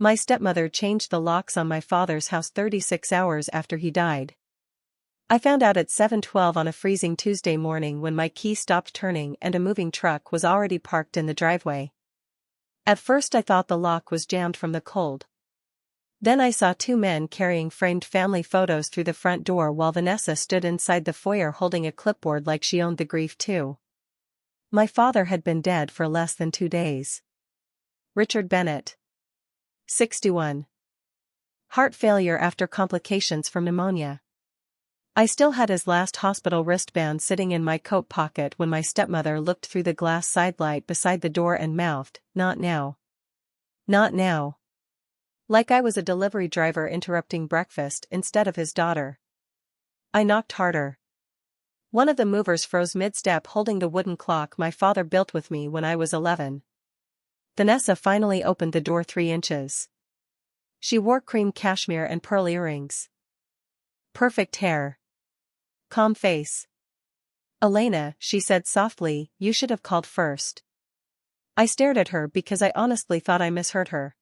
My stepmother changed the locks on my father's house 36 hours after he died. I found out at 7:12 on a freezing Tuesday morning when my key stopped turning and a moving truck was already parked in the driveway. At first I thought the lock was jammed from the cold. Then I saw two men carrying framed family photos through the front door while Vanessa stood inside the foyer holding a clipboard like she owned the grief too. My father had been dead for less than 2 days. Richard Bennett. 61. Heart failure after complications from pneumonia. I still had his last hospital wristband sitting in my coat pocket when my stepmother looked through the glass sidelight beside the door and mouthed, "Not now. Not now." Like I was a delivery driver interrupting breakfast instead of his daughter. I knocked harder. One of the movers froze mid-step holding the wooden clock my father built with me when I was 11. Vanessa finally opened the door 3 inches. She wore cream cashmere and pearl earrings. Perfect hair. Calm face. "Elena," she said softly, "you should have called first." I stared at her because I honestly thought I misheard her.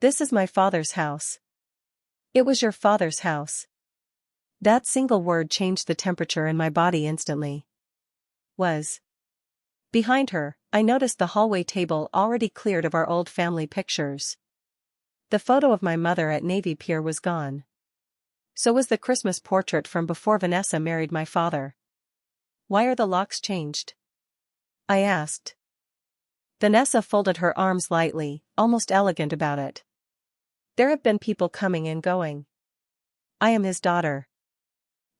"This is my father's house." "It was your father's house." That single word changed the temperature in my body instantly. Was. Behind her, I noticed the hallway table already cleared of our old family pictures. The photo of my mother at Navy Pier was gone. So was the Christmas portrait from before Vanessa married my father. "Why are the locks changed?" I asked. Vanessa folded her arms lightly, almost elegant about it. "There have been people coming and going. I am his daughter.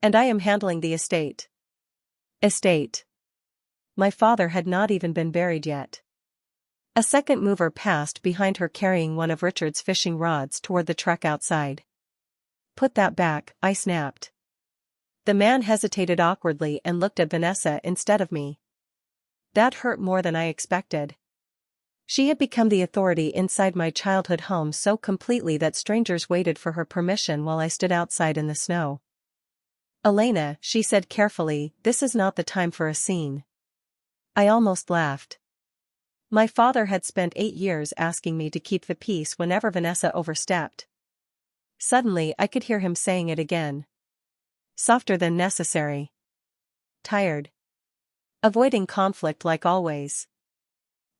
And I am handling the estate." Estate. My father had not even been buried yet. A second mover passed behind her carrying one of Richard's fishing rods toward the truck outside. "Put that back," I snapped. The man hesitated awkwardly and looked at Vanessa instead of me. That hurt more than I expected. She had become the authority inside my childhood home so completely that strangers waited for her permission while I stood outside in the snow. "Elena," she said carefully, "this is not the time for a scene." I almost laughed. My father had spent 8 years asking me to keep the peace whenever Vanessa overstepped. Suddenly I could hear him saying it again. Softer than necessary. Tired. Avoiding conflict like always.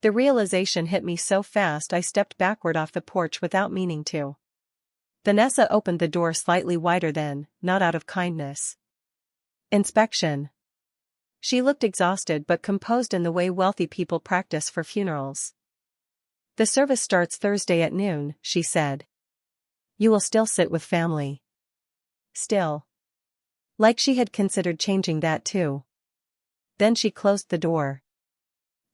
The realization hit me so fast I stepped backward off the porch without meaning to. Vanessa opened the door slightly wider then, not out of kindness. "Inspection." She looked exhausted but composed in the way wealthy people practice for funerals. "The service starts Thursday at noon," she said. "You will still sit with family." Still. Like she had considered changing that too. Then she closed the door.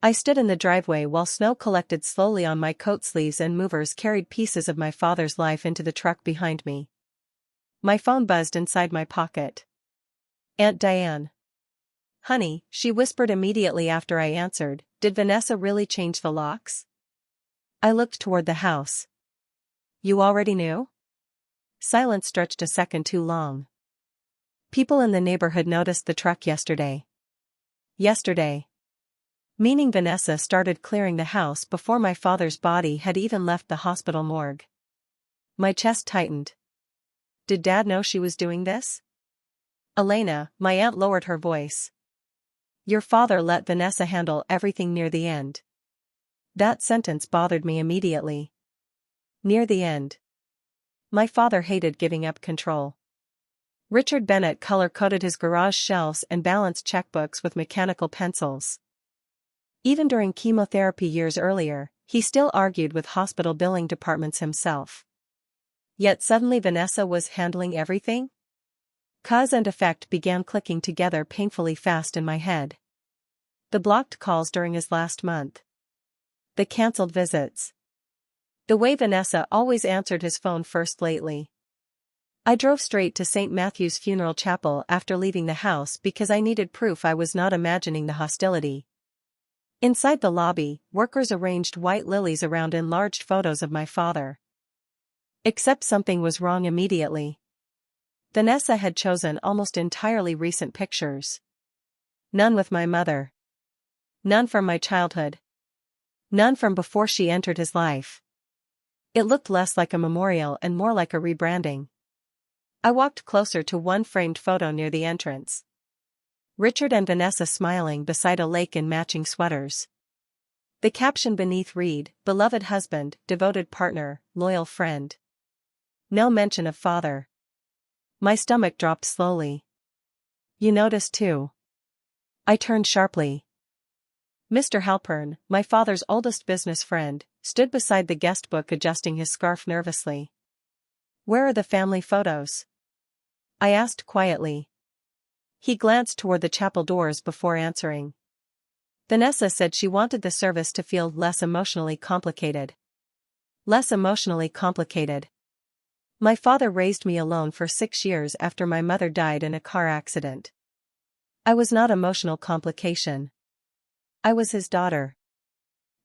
I stood in the driveway while snow collected slowly on my coat sleeves and movers carried pieces of my father's life into the truck behind me. My phone buzzed inside my pocket. "Aunt Diane." "Honey," she whispered immediately after I answered, "did Vanessa really change the locks?" I looked toward the house. "You already knew?" Silence stretched a second too long. "People in the neighborhood noticed the truck yesterday." Yesterday. Meaning Vanessa started clearing the house before my father's body had even left the hospital morgue. My chest tightened. Did Dad know she was doing this? "Elena," my aunt lowered her voice. "Your father let Vanessa handle everything near the end." That sentence bothered me immediately. Near the end. My father hated giving up control. Richard Bennett color-coded his garage shelves and balanced checkbooks with mechanical pencils. Even during chemotherapy years earlier, he still argued with hospital billing departments himself. Yet suddenly Vanessa was handling everything? Cause and effect began clicking together painfully fast in my head. The blocked calls during his last month. The cancelled visits. The way Vanessa always answered his phone first lately. I drove straight to St. Matthew's Funeral Chapel after leaving the house because I needed proof I was not imagining the hostility. Inside the lobby, workers arranged white lilies around enlarged photos of my father. Except something was wrong immediately. Vanessa had chosen almost entirely recent pictures. None with my mother. None from my childhood. None from before she entered his life. It looked less like a memorial and more like a rebranding. I walked closer to one framed photo near the entrance. Richard and Vanessa smiling beside a lake in matching sweaters. The caption beneath read, "Beloved husband, devoted partner, loyal friend." No mention of father. My stomach dropped slowly. "You noticed too?" I turned sharply. Mr. Halpern, my father's oldest business friend, stood beside the guest book adjusting his scarf nervously. "Where are the family photos?" I asked quietly. He glanced toward the chapel doors before answering. Vanessa said she wanted the service to feel less emotionally complicated. Less emotionally complicated. My father raised me alone for 6 years after my mother died in a car accident. I was not emotional complication. I was his daughter.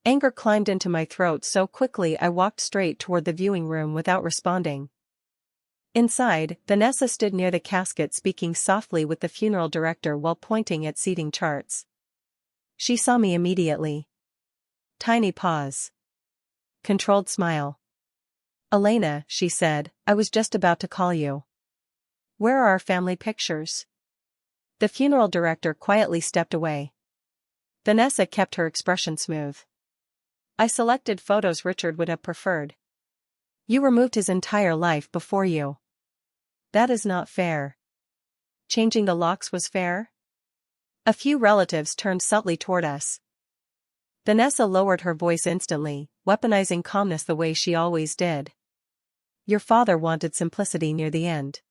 Anger climbed into my throat so quickly I walked straight toward the viewing room without responding. Inside, Vanessa stood near the casket speaking softly with the funeral director while pointing at seating charts. She saw me immediately. Tiny pause. Controlled smile. "Elena," she said, "I was just about to call you. Where are our family pictures?" The funeral director quietly stepped away. Vanessa kept her expression smooth. "I selected photos Richard would have preferred. You removed his entire life before you. That is not fair." Changing the locks was fair? A few relatives turned subtly toward us. Vanessa lowered her voice instantly, weaponizing calmness the way she always did. "Your father wanted simplicity near the end.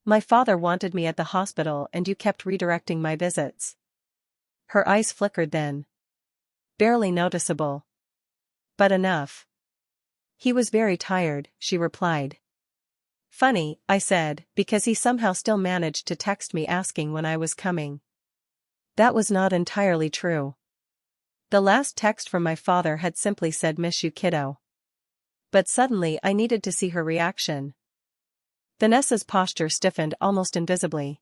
My father wanted me at the hospital and you kept redirecting my visits." Her eyes flickered then. "Barely noticeable. But enough." "He was very tired," she replied. "Funny," I said, "because he somehow still managed to text me asking when I was coming." That was not entirely true. The last text from my father had simply said, "Miss you kiddo." But suddenly I needed to see her reaction. Vanessa's posture stiffened almost invisibly.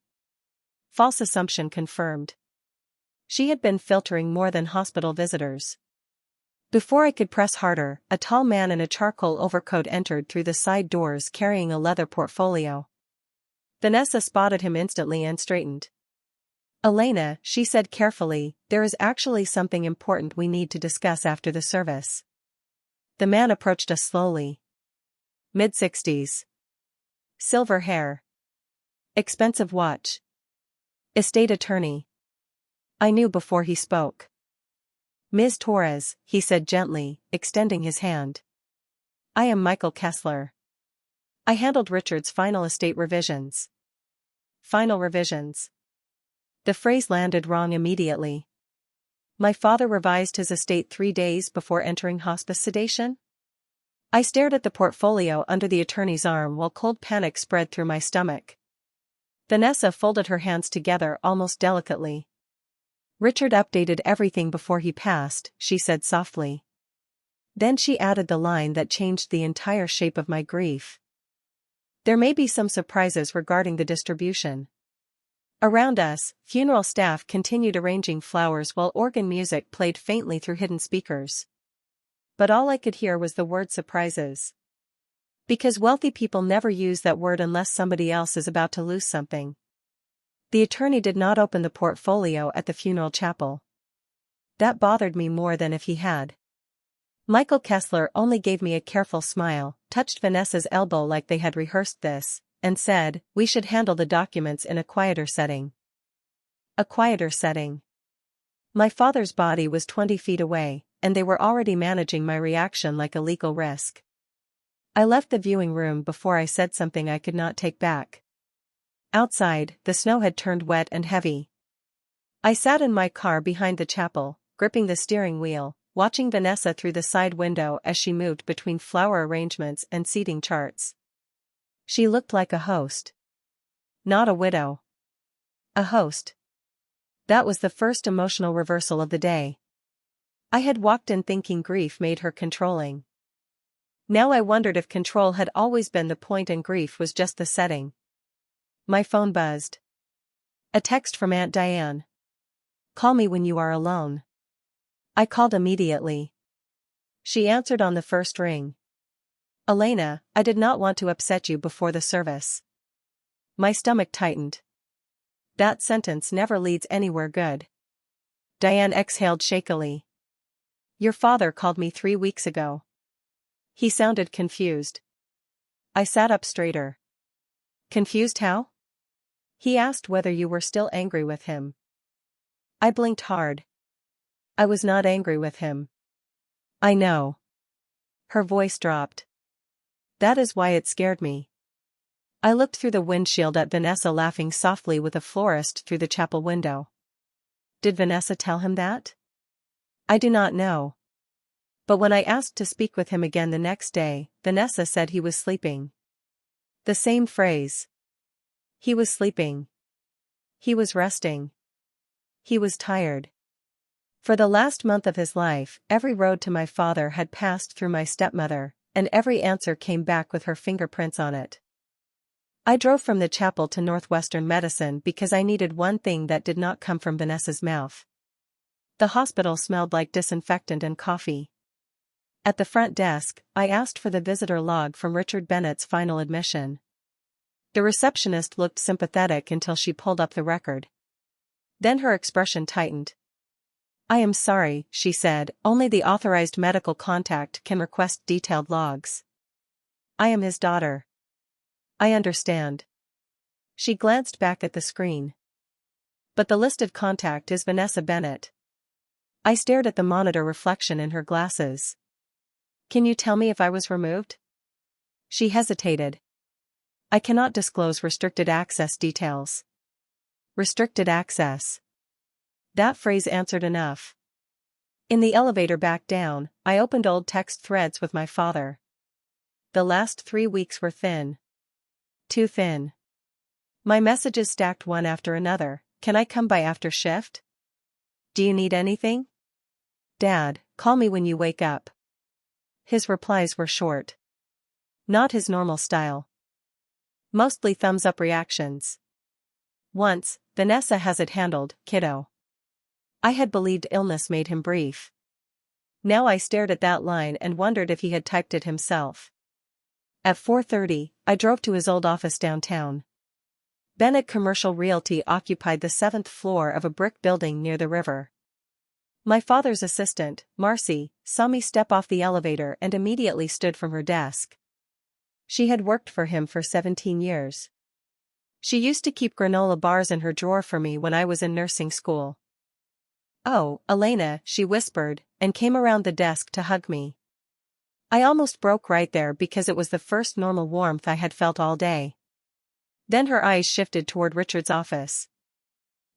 False assumption confirmed. She had been filtering more than hospital visitors. Before I could press harder, a tall man in a charcoal overcoat entered through the side doors carrying a leather portfolio. Vanessa spotted him instantly and straightened. "Elena," she said carefully, "there is actually something important we need to discuss after the service." The man approached us slowly. Mid-60s. Silver hair. Expensive watch. Estate attorney. I knew before he spoke. "Ms. Torres," he said gently, extending his hand. "I am Michael Kessler. I handled Richard's final estate revisions." Final revisions. The phrase landed wrong immediately. My father revised his estate 3 days before entering hospice sedation? I stared at the portfolio under the attorney's arm while cold panic spread through my stomach. Vanessa folded her hands together almost delicately. "Richard updated everything before he passed," she said softly. Then she added the line that changed the entire shape of my grief. "There may be some surprises regarding the distribution." Around us, funeral staff continued arranging flowers while organ music played faintly through hidden speakers. But all I could hear was the word surprises. Because wealthy people never use that word unless somebody else is about to lose something. The attorney did not open the portfolio at the funeral chapel. That bothered me more than if he had. Michael Kessler only gave me a careful smile, touched Vanessa's elbow like they had rehearsed this, and said, "We should handle the documents in a quieter setting." A quieter setting. My father's body was 20 feet away, and they were already managing my reaction like a legal risk. I left the viewing room before I said something I could not take back. Outside, the snow had turned wet and heavy. I sat in my car behind the chapel, gripping the steering wheel, watching Vanessa through the side window as she moved between flower arrangements and seating charts. She looked like a host. Not a widow. A host. That was the first emotional reversal of the day. I had walked in thinking grief made her controlling. Now I wondered if control had always been the point and grief was just the setting. My phone buzzed. A text from Aunt Diane. "Call me when you are alone." I called immediately. She answered on the first ring. Elena, I did not want to upset you before the service. My stomach tightened. That sentence never leads anywhere good. Diane exhaled shakily. Your father called me 3 weeks ago. He sounded confused. I sat up straighter. Confused how? He asked whether you were still angry with him. I blinked hard. I was not angry with him. I know. Her voice dropped. That is why it scared me. I looked through the windshield at Vanessa laughing softly with a florist through the chapel window. Did Vanessa tell him that? I do not know. But when I asked to speak with him again the next day, Vanessa said he was sleeping. The same phrase. He was sleeping. He was resting. He was tired. For the last month of his life, every road to my father had passed through my stepmother, and every answer came back with her fingerprints on it. I drove from the chapel to Northwestern Medicine because I needed one thing that did not come from Vanessa's mouth. The hospital smelled like disinfectant and coffee. At the front desk, I asked for the visitor log from Richard Bennett's final admission. The receptionist looked sympathetic until she pulled up the record. Then her expression tightened. I am sorry, she said, only the authorized medical contact can request detailed logs. I am his daughter. I understand. She glanced back at the screen. But the listed contact is Vanessa Bennett. I stared at the monitor reflection in her glasses. Can you tell me if I was removed? She hesitated. I cannot disclose restricted access details. Restricted access. That phrase answered enough. In the elevator back down, I opened old text threads with my father. The last 3 weeks were thin. Too thin. My messages stacked one after another. Can I come by after shift? Do you need anything? Dad, call me when you wake up. His replies were short. Not his normal style. Mostly thumbs-up reactions. Once, Vanessa has it handled, kiddo. I had believed illness made him brief. Now I stared at that line and wondered if he had typed it himself. At 4:30, I drove to his old office downtown. Bennett Commercial Realty occupied the 7th floor of a brick building near the river. My father's assistant, Marcy, saw me step off the elevator and immediately stood from her desk. She had worked for him for 17 years. She used to keep granola bars in her drawer for me when I was in nursing school. Oh, Elena, she whispered, and came around the desk to hug me. I almost broke right there because it was the first normal warmth I had felt all day. Then her eyes shifted toward Richard's office.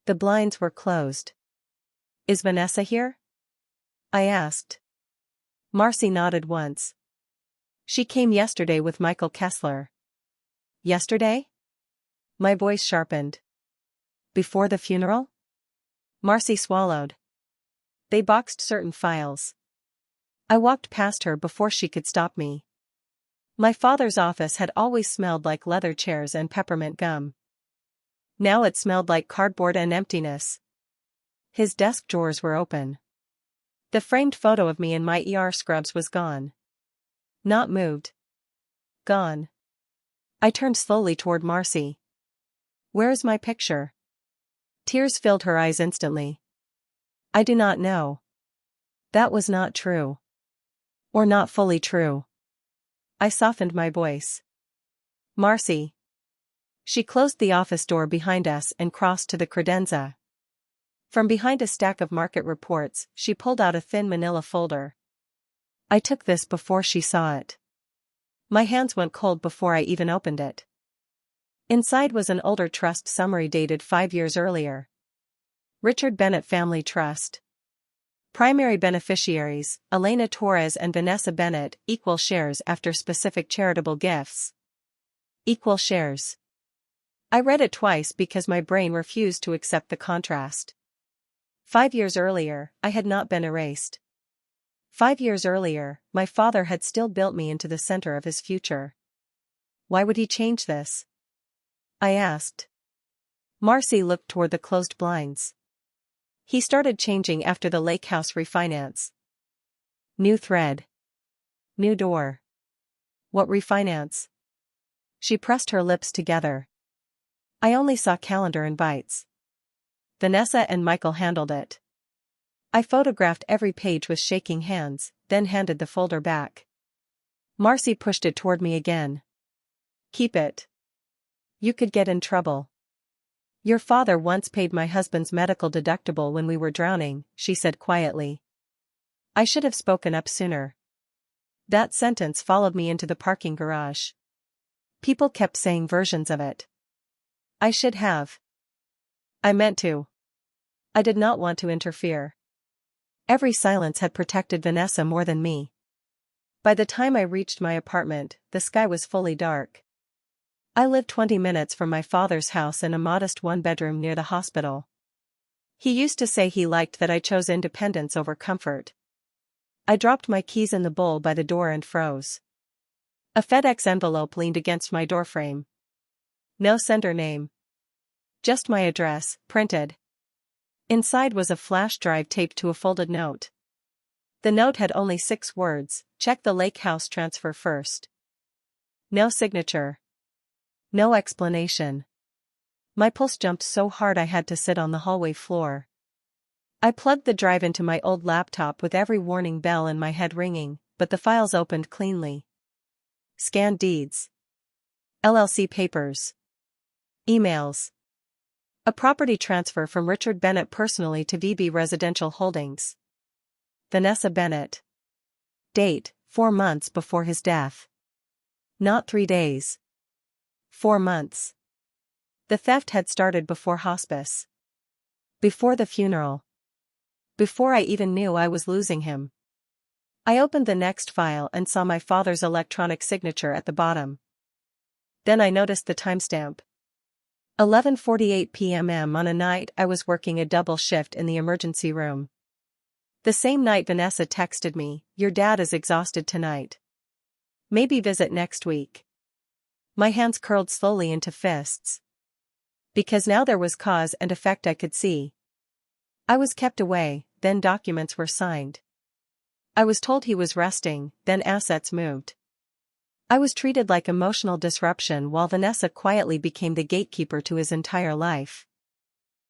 The blinds were closed. Is Vanessa here? I asked. Marcy nodded once. She came yesterday with Michael Kessler. Yesterday? My voice sharpened. Before the funeral? Marcy swallowed. They boxed certain files. I walked past her before she could stop me. My father's office had always smelled like leather chairs and peppermint gum. Now it smelled like cardboard and emptiness. His desk drawers were open. The framed photo of me in my ER scrubs was gone. Not moved. Gone. I turned slowly toward Marcy. Where is my picture? Tears filled her eyes instantly. I do not know. That was not true. Or not fully true. I softened my voice. Marcy. She closed the office door behind us and crossed to the credenza. From behind a stack of market reports, she pulled out a thin manila folder. I took this before she saw it. My hands went cold before I even opened it. Inside was an older trust summary dated 5 years earlier. Richard Bennett Family Trust. Primary beneficiaries, Elena Torres and Vanessa Bennett, equal shares after specific charitable gifts. Equal shares. I read it twice because my brain refused to accept the contrast. 5 years earlier, I had not been erased. 5 years earlier, my father had still built me into the center of his future. Why would he change this? I asked. Marcy looked toward the closed blinds. He started changing after the lake house refinance. New thread. New door. What refinance? She pressed her lips together. I only saw calendar invites. Vanessa and Michael handled it. I photographed every page with shaking hands, then handed the folder back. Marcy pushed it toward me again. Keep it. You could get in trouble. Your father once paid my husband's medical deductible when we were drowning, she said quietly. I should have spoken up sooner. That sentence followed me into the parking garage. People kept saying versions of it. I should have. I meant to. I did not want to interfere. Every silence had protected Vanessa more than me. By the time I reached my apartment, the sky was fully dark. I lived 20 minutes from my father's house in a modest one-bedroom near the hospital. He used to say he liked that I chose independence over comfort. I dropped my keys in the bowl by the door and froze. A FedEx envelope leaned against my doorframe. No sender name. Just my address, printed. Inside was a flash drive taped to a folded note. The note had only 6 words: check the lake house transfer first. No signature. No explanation. My pulse jumped so hard I had to sit on the hallway floor. I plugged the drive into my old laptop with every warning bell in my head ringing, but the files opened cleanly. Scanned deeds. LLC papers. Emails. A property transfer from Richard Bennett personally to VB Residential Holdings. Vanessa Bennett. Date: 4 months before his death. Not 3 days. 4 months. The theft had started before hospice. Before the funeral. Before I even knew I was losing him. I opened the next file and saw my father's electronic signature at the bottom. Then I noticed the timestamp. 11:48 p.m. on a night I was working a double shift in the emergency room. The same night Vanessa texted me, "Your dad is exhausted tonight. Maybe visit next week." My hands curled slowly into fists. Because now there was cause and effect I could see. I was kept away, then documents were signed. I was told he was resting, then assets moved. I was treated like emotional disruption while Vanessa quietly became the gatekeeper to his entire life.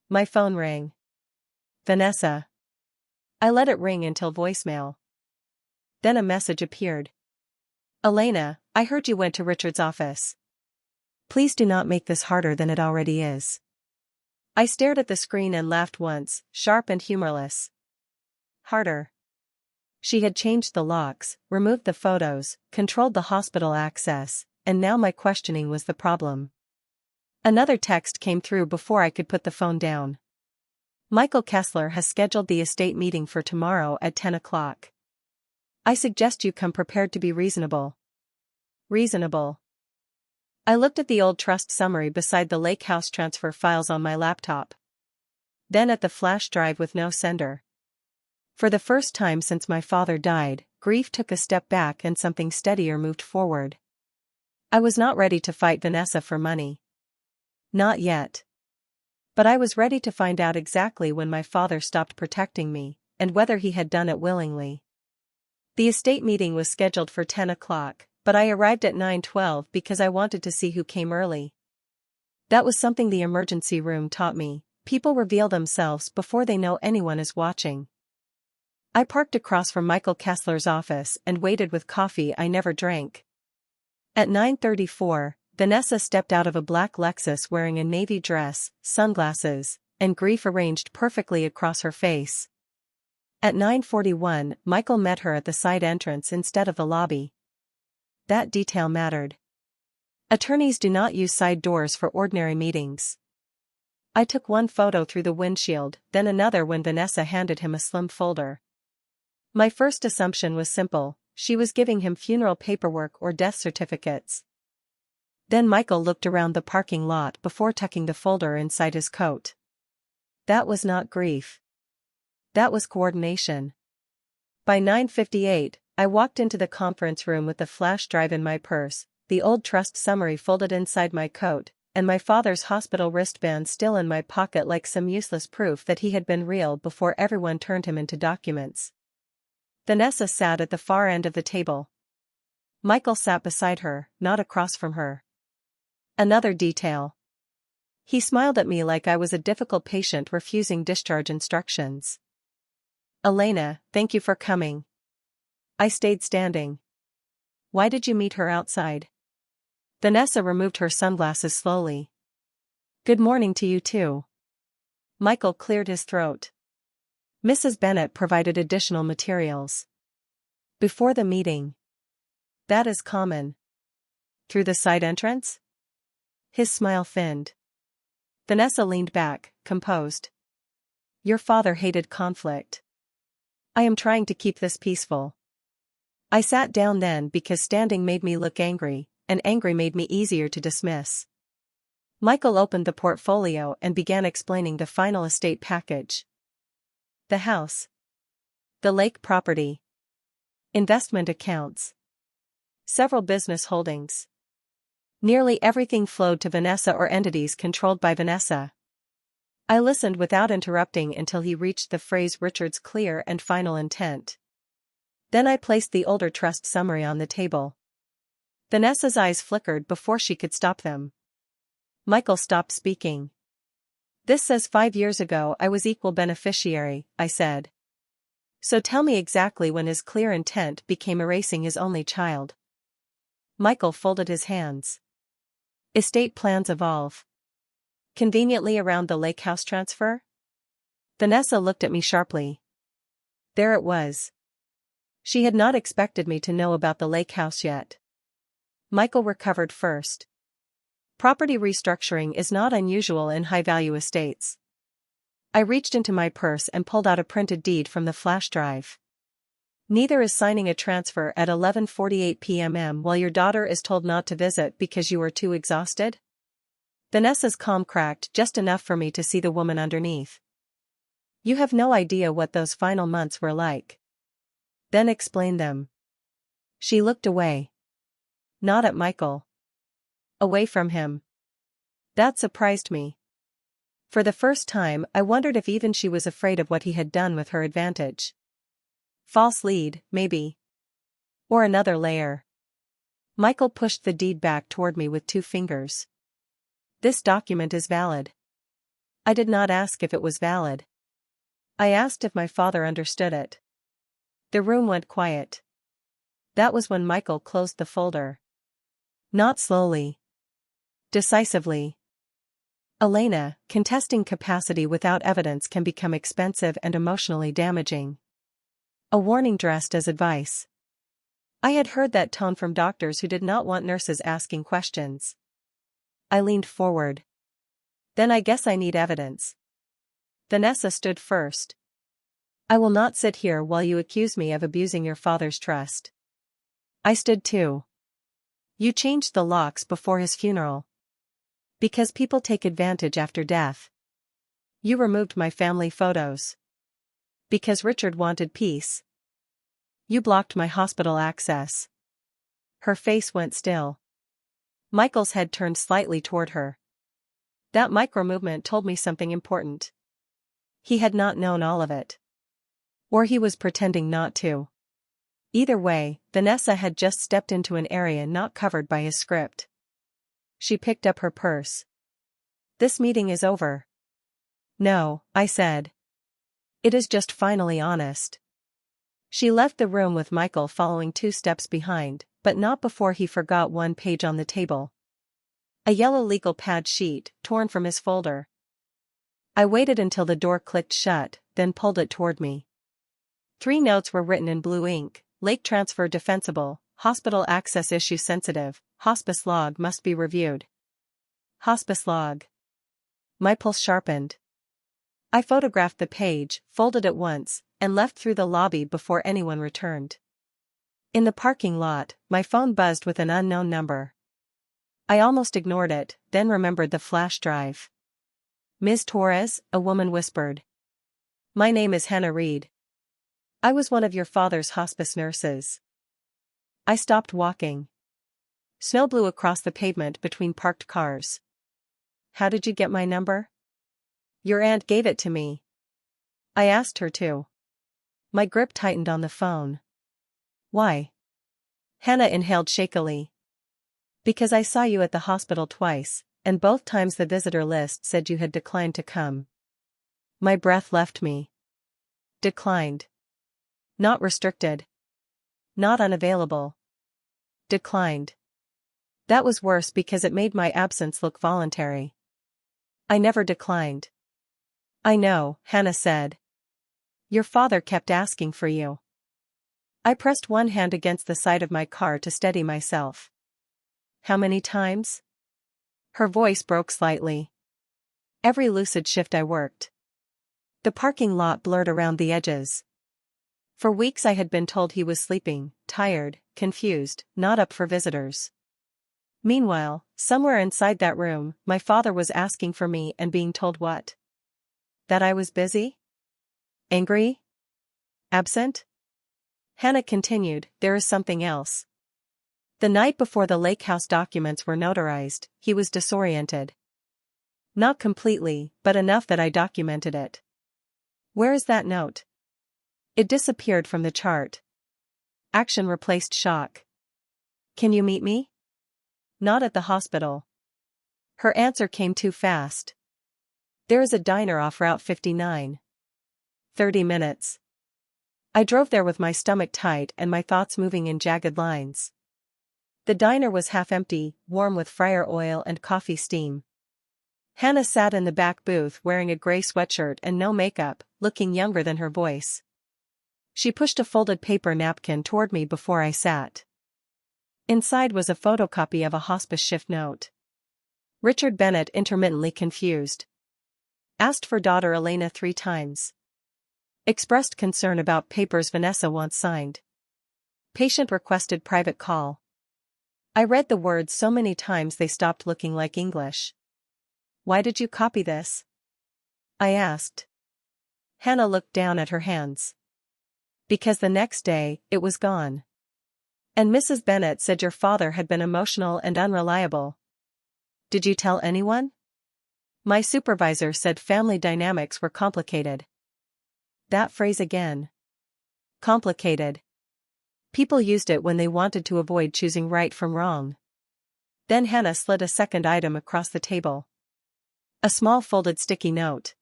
My phone rang. Vanessa. I let it ring until voicemail. Then a message appeared. Elena, I heard you went to Richard's office. Please do not make this harder than it already is. I stared at the screen and laughed once, sharp and humorless. Harder. She had changed the locks, removed the photos, controlled the hospital access, and now my questioning was the problem. Another text came through before I could put the phone down. Michael Kessler has scheduled the estate meeting for tomorrow at 10 o'clock. I suggest you come prepared to be reasonable. Reasonable. I looked at the old trust summary beside the lake house transfer files on my laptop. Then at the flash drive with no sender. For the first time since my father died, grief took a step back and something steadier moved forward. I was not ready to fight Vanessa for money. Not yet. But I was ready to find out exactly when my father stopped protecting me, and whether he had done it willingly. The estate meeting was scheduled for 10 o'clock, but I arrived at 9:12 because I wanted to see who came early. That was something the emergency room taught me: people reveal themselves before they know anyone is watching. I parked across from Michael Kessler's office and waited with coffee I never drank. At 9:34, Vanessa stepped out of a black Lexus wearing a navy dress, sunglasses, and grief arranged perfectly across her face. At 9:41, Michael met her at the side entrance instead of the lobby. That detail mattered. Attorneys do not use side doors for ordinary meetings. I took one photo through the windshield, then another when Vanessa handed him a slim folder. My first assumption was simple: she was giving him funeral paperwork or death certificates. Then Michael looked around the parking lot before tucking the folder inside his coat. That was not grief. That was coordination. By 9:58, I walked into the conference room with the flash drive in my purse, the old trust summary folded inside my coat, and my father's hospital wristband still in my pocket like some useless proof that he had been real before everyone turned him into documents. Vanessa sat at the far end of the table. Michael sat beside her, not across from her. Another detail. He smiled at me like I was a difficult patient refusing discharge instructions. Elena, thank you for coming. I stayed standing. Why did you meet her outside? Vanessa removed her sunglasses slowly. Good morning to you too. Michael cleared his throat. Mrs. Bennet provided additional materials. Before the meeting. That is common. Through the side entrance? His smile thinned. Vanessa leaned back, composed. Your father hated conflict. I am trying to keep this peaceful. I sat down then because standing made me look angry, and angry made me easier to dismiss. Michael opened the portfolio and began explaining the final estate package. The house. The lake property. Investment accounts. Several business holdings. Nearly everything flowed to Vanessa or entities controlled by Vanessa. I listened without interrupting until he reached the phrase Richard's clear and final intent. Then I placed the older trust summary on the table. Vanessa's eyes flickered before she could stop them. Michael stopped speaking. This says 5 years ago I was equal beneficiary, I said. So tell me exactly when his clear intent became erasing his only child. Michael folded his hands. Estate plans evolve. Conveniently around the lake house transfer? Vanessa looked at me sharply. There it was. She had not expected me to know about the lake house yet. Michael recovered first. Property restructuring is not unusual in high-value estates. I reached into my purse and pulled out a printed deed from the flash drive. Neither is signing a transfer at 11:48 p.m. while your daughter is told not to visit because you are too exhausted? Vanessa's calm cracked just enough for me to see the woman underneath. You have no idea what those final months were like. Then explain them. She looked away. Not at Michael. Away from him. That surprised me. For the first time, I wondered if even she was afraid of what he had done with her advantage. False lead, maybe. Or another layer. Michael pushed the deed back toward me with 2 fingers. This document is valid. I did not ask if it was valid. I asked if my father understood it. The room went quiet. That was when Michael closed the folder. Not slowly. Decisively. Elena, contesting capacity without evidence can become expensive and emotionally damaging. A warning dressed as advice. I had heard that tone from doctors who did not want nurses asking questions. I leaned forward. Then I guess I need evidence. Vanessa stood first. I will not sit here while you accuse me of abusing your father's trust. I stood too. You changed the locks before his funeral. Because people take advantage after death. You removed my family photos. Because Richard wanted peace. You blocked my hospital access. Her face went still. Michael's head turned slightly toward her. That micro-movement told me something important. He had not known all of it. Or he was pretending not to. Either way, Vanessa had just stepped into an area not covered by his script. She picked up her purse. This meeting is over. No, I said. It is just finally honest. She left the room with Michael following 2 steps behind, but not before he forgot one page on the table. A yellow legal pad sheet, torn from his folder. I waited until the door clicked shut, then pulled it toward me. 3 notes were written in blue ink: lake transfer defensible, hospital access issue sensitive, hospice log must be reviewed. Hospice log. My pulse sharpened. I photographed the page, folded it once, and left through the lobby before anyone returned. In the parking lot, my phone buzzed with an unknown number. I almost ignored it, then remembered the flash drive. Ms. Torres, a woman whispered. My name is Hannah Reed. I was one of your father's hospice nurses. I stopped walking. Snow blew across the pavement between parked cars. How did you get my number? Your aunt gave it to me. I asked her to. My grip tightened on the phone. Why? Hannah inhaled shakily. Because I saw you at the hospital twice, and both times the visitor list said you had declined to come. My breath left me. Declined. Not restricted. Not unavailable. Declined. That was worse because it made my absence look voluntary. I never declined. I know, Hannah said. Your father kept asking for you. I pressed one hand against the side of my car to steady myself. How many times? Her voice broke slightly. Every lucid shift I worked. The parking lot blurred around the edges. For weeks I had been told he was sleeping, tired, confused, not up for visitors. Meanwhile, somewhere inside that room, my father was asking for me and being told what? That I was busy? Angry? Absent? Hannah continued, there is something else. The night before the lake house documents were notarized, he was disoriented. Not completely, but enough that I documented it. Where is that note? It disappeared from the chart. Action replaced shock. Can you meet me? Not at the hospital. Her answer came too fast. There is a diner off Route 59. 30 minutes. I drove there with my stomach tight and my thoughts moving in jagged lines. The diner was half empty, warm with fryer oil and coffee steam. Hannah sat in the back booth wearing a gray sweatshirt and no makeup, looking younger than her voice. She pushed a folded paper napkin toward me before I sat. Inside was a photocopy of a hospice shift note. Richard Bennett, intermittently confused. Asked for daughter Elena 3 times. Expressed concern about papers Vanessa wants signed. Patient requested private call. I read the words so many times they stopped looking like English. Why did you copy this? I asked. Hannah looked down at her hands. Because the next day, it was gone. And Mrs. Bennett said your father had been emotional and unreliable. Did you tell anyone? My supervisor said family dynamics were complicated. That phrase again. Complicated. People used it when they wanted to avoid choosing right from wrong. Then Hannah slid a second item across the table. A small folded sticky note.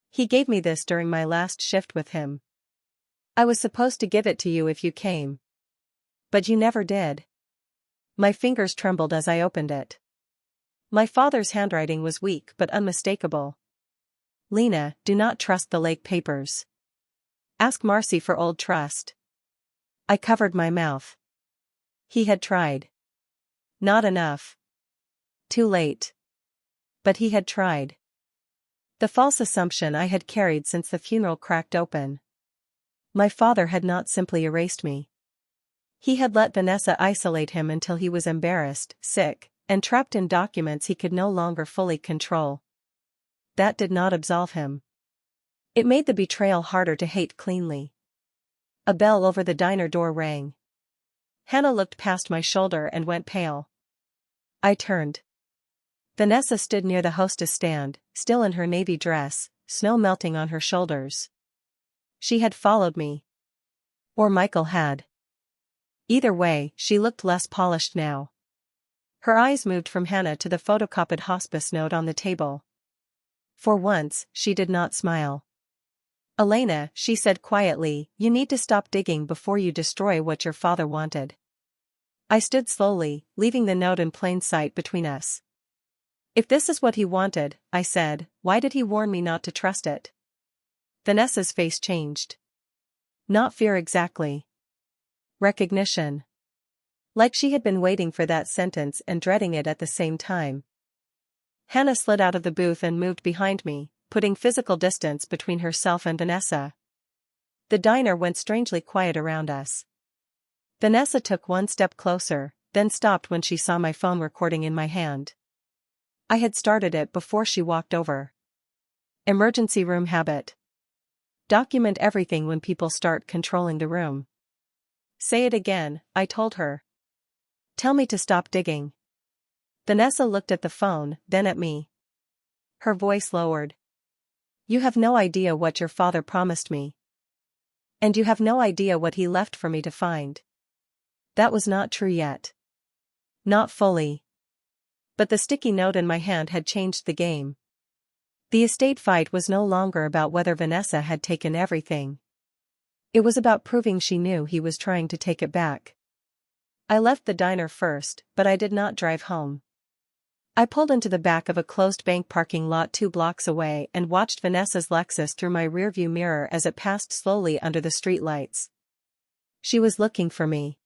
He gave me this during my last shift with him. I was supposed to give it to you if you came. But you never did. My fingers trembled as I opened it. My father's handwriting was weak but unmistakable. Lena, do not trust the Lake papers. Ask Marcy for old trust. I covered my mouth. He had tried. Not enough. Too late. But he had tried. The false assumption I had carried since the funeral cracked open. My father had not simply erased me. He had let Vanessa isolate him until he was embarrassed, sick, and trapped in documents he could no longer fully control. That did not absolve him. It made the betrayal harder to hate cleanly. A bell over the diner door rang. Hannah looked past my shoulder and went pale. I turned. Vanessa stood near the hostess stand, still in her navy dress, snow melting on her shoulders. She had followed me. Or Michael had. Either way, she looked less polished now. Her eyes moved from Hannah to the photocopied hospice note on the table. For once, she did not smile. Elena, she said quietly, you need to stop digging before you destroy what your father wanted. I stood slowly, leaving the note in plain sight between us. If this is what he wanted, I said, why did he warn me not to trust it? Vanessa's face changed. Not fear exactly. Recognition. Like she had been waiting for that sentence and dreading it at the same time. Hannah slid out of the booth and moved behind me, putting physical distance between herself and Vanessa. The diner went strangely quiet around us. Vanessa took one step closer, then stopped when she saw my phone recording in my hand. I had started it before she walked over. Emergency room habit. Document everything when people start controlling the room. Say it again, I told her. Tell me to stop digging. Vanessa looked at the phone, then at me. Her voice lowered. You have no idea what your father promised me. And you have no idea what he left for me to find. That was not true yet. Not fully. But the sticky note in my hand had changed the game. The estate fight was no longer about whether Vanessa had taken everything. It was about proving she knew he was trying to take it back. I left the diner first, but I did not drive home. I pulled into the back of a closed bank parking lot 2 blocks away and watched Vanessa's Lexus through my rearview mirror as it passed slowly under the streetlights. She was looking for me.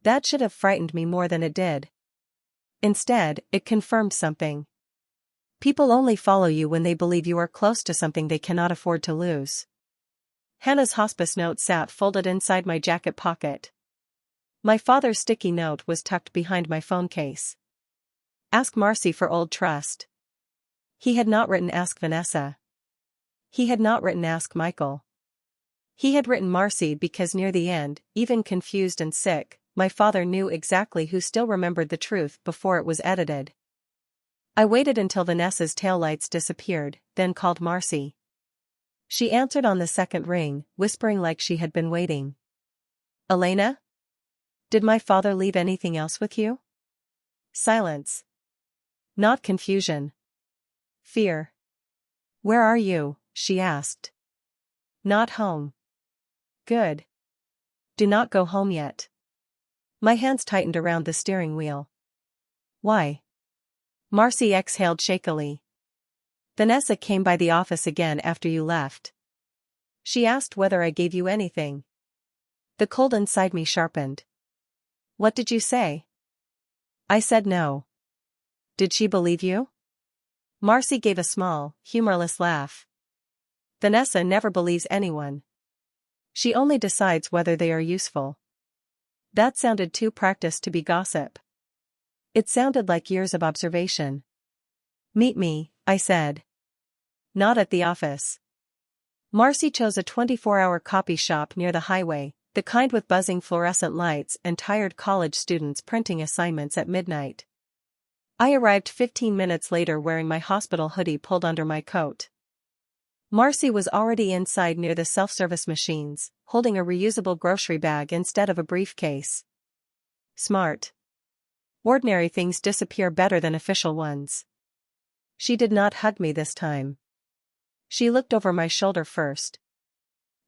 That should have frightened me more than it did. Instead, it confirmed something. People only follow you when they believe you are close to something they cannot afford to lose. Hannah's hospice note sat folded inside my jacket pocket. My father's sticky note was tucked behind my phone case. Ask Marcy for old trust. He had not written Ask Vanessa. He had not written Ask Michael. He had written Marcy because near the end, even confused and sick, my father knew exactly who still remembered the truth before it was edited. I waited until Vanessa's taillights disappeared, then called Marcy. She answered on the second ring, whispering like she had been waiting. Elena? Did my father leave anything else with you? Silence. Not confusion. Fear. Where are you? She asked. Not home. Good. Do not go home yet. My hands tightened around the steering wheel. Why? Marcy exhaled shakily. Vanessa came by the office again after you left. She asked whether I gave you anything. The cold inside me sharpened. What did you say? I said no. Did she believe you? Marcy gave a small, humorless laugh. Vanessa never believes anyone. She only decides whether they are useful. That sounded too practiced to be gossip. It sounded like years of observation. Meet me, I said. Not at the office. Marcy chose a 24-hour copy shop near the highway, the kind with buzzing fluorescent lights and tired college students printing assignments at midnight. I arrived 15 minutes later wearing my hospital hoodie pulled under my coat. Marcy was already inside near the self-service machines, holding a reusable grocery bag instead of a briefcase. Smart. Ordinary things disappear better than official ones. She did not hug me this time. She looked over my shoulder first.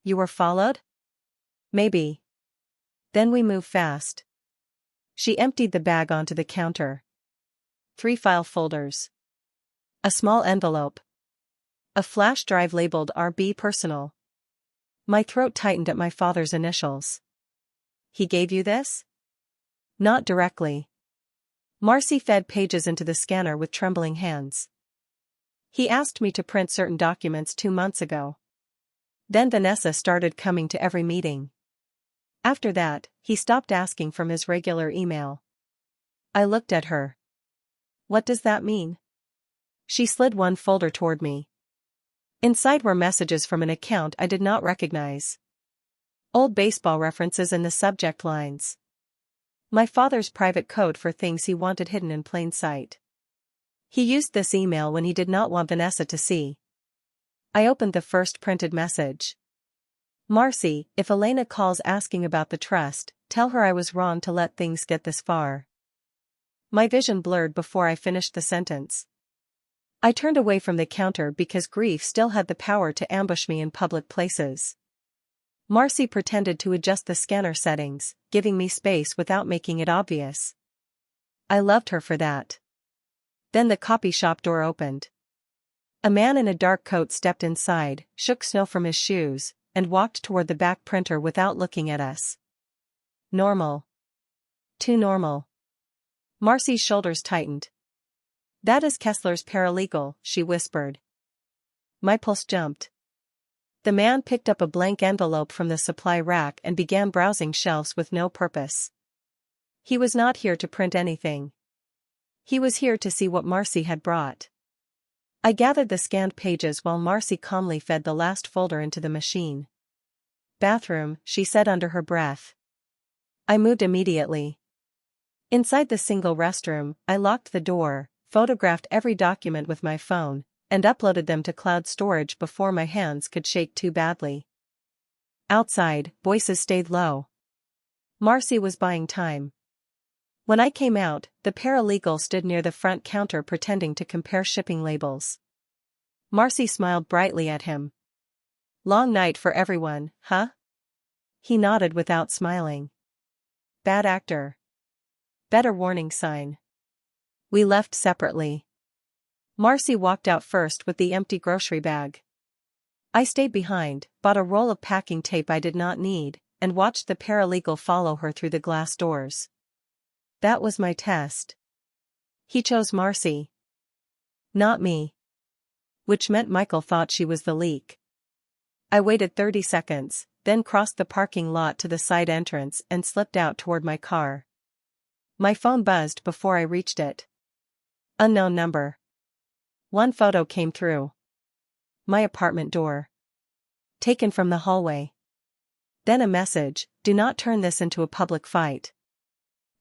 You were followed? Maybe. Then we move fast. She emptied the bag onto the counter. 3 file folders. A small envelope. A flash drive labeled RB Personal. My throat tightened at my father's initials. He gave you this? Not directly. Marcy fed pages into the scanner with trembling hands. He asked me to print certain documents 2 months ago. Then Vanessa started coming to every meeting. After that, he stopped asking from his regular email. I looked at her. What does that mean? She slid one folder toward me. Inside were messages from an account I did not recognize. Old baseball references in the subject lines. My father's private code for things he wanted hidden in plain sight. He used this email when he did not want Vanessa to see. I opened the first printed message. Marcy, if Elena calls asking about the trust, tell her I was wrong to let things get this far. My vision blurred before I finished the sentence. I turned away from the counter because grief still had the power to ambush me in public places. Marcy pretended to adjust the scanner settings, giving me space without making it obvious. I loved her for that. Then the copy shop door opened. A man in a dark coat stepped inside, shook snow from his shoes, and walked toward the back printer without looking at us. Normal. Too normal. Marcy's shoulders tightened. That is Kessler's paralegal, she whispered. My pulse jumped. The man picked up a blank envelope from the supply rack and began browsing shelves with no purpose. He was not here to print anything. He was here to see what Marcy had brought. I gathered the scanned pages while Marcy calmly fed the last folder into the machine. Bathroom, she said under her breath. I moved immediately. Inside the single restroom, I locked the door, photographed every document with my phone, and uploaded them to cloud storage before my hands could shake too badly. Outside, voices stayed low. Marcy was buying time. When I came out, the paralegal stood near the front counter pretending to compare shipping labels. Marcy smiled brightly at him. Long night for everyone, huh? He nodded without smiling. Bad actor. Better warning sign. We left separately. Marcy walked out first with the empty grocery bag. I stayed behind, bought a roll of packing tape I did not need, and watched the paralegal follow her through the glass doors. That was my test. He chose Marcy. Not me. Which meant Michael thought she was the leak. I waited 30 seconds, then crossed the parking lot to the side entrance and slipped out toward my car. My phone buzzed before I reached it. Unknown number. One photo came through. My apartment door. Taken from the hallway. Then a message, do not turn this into a public fight.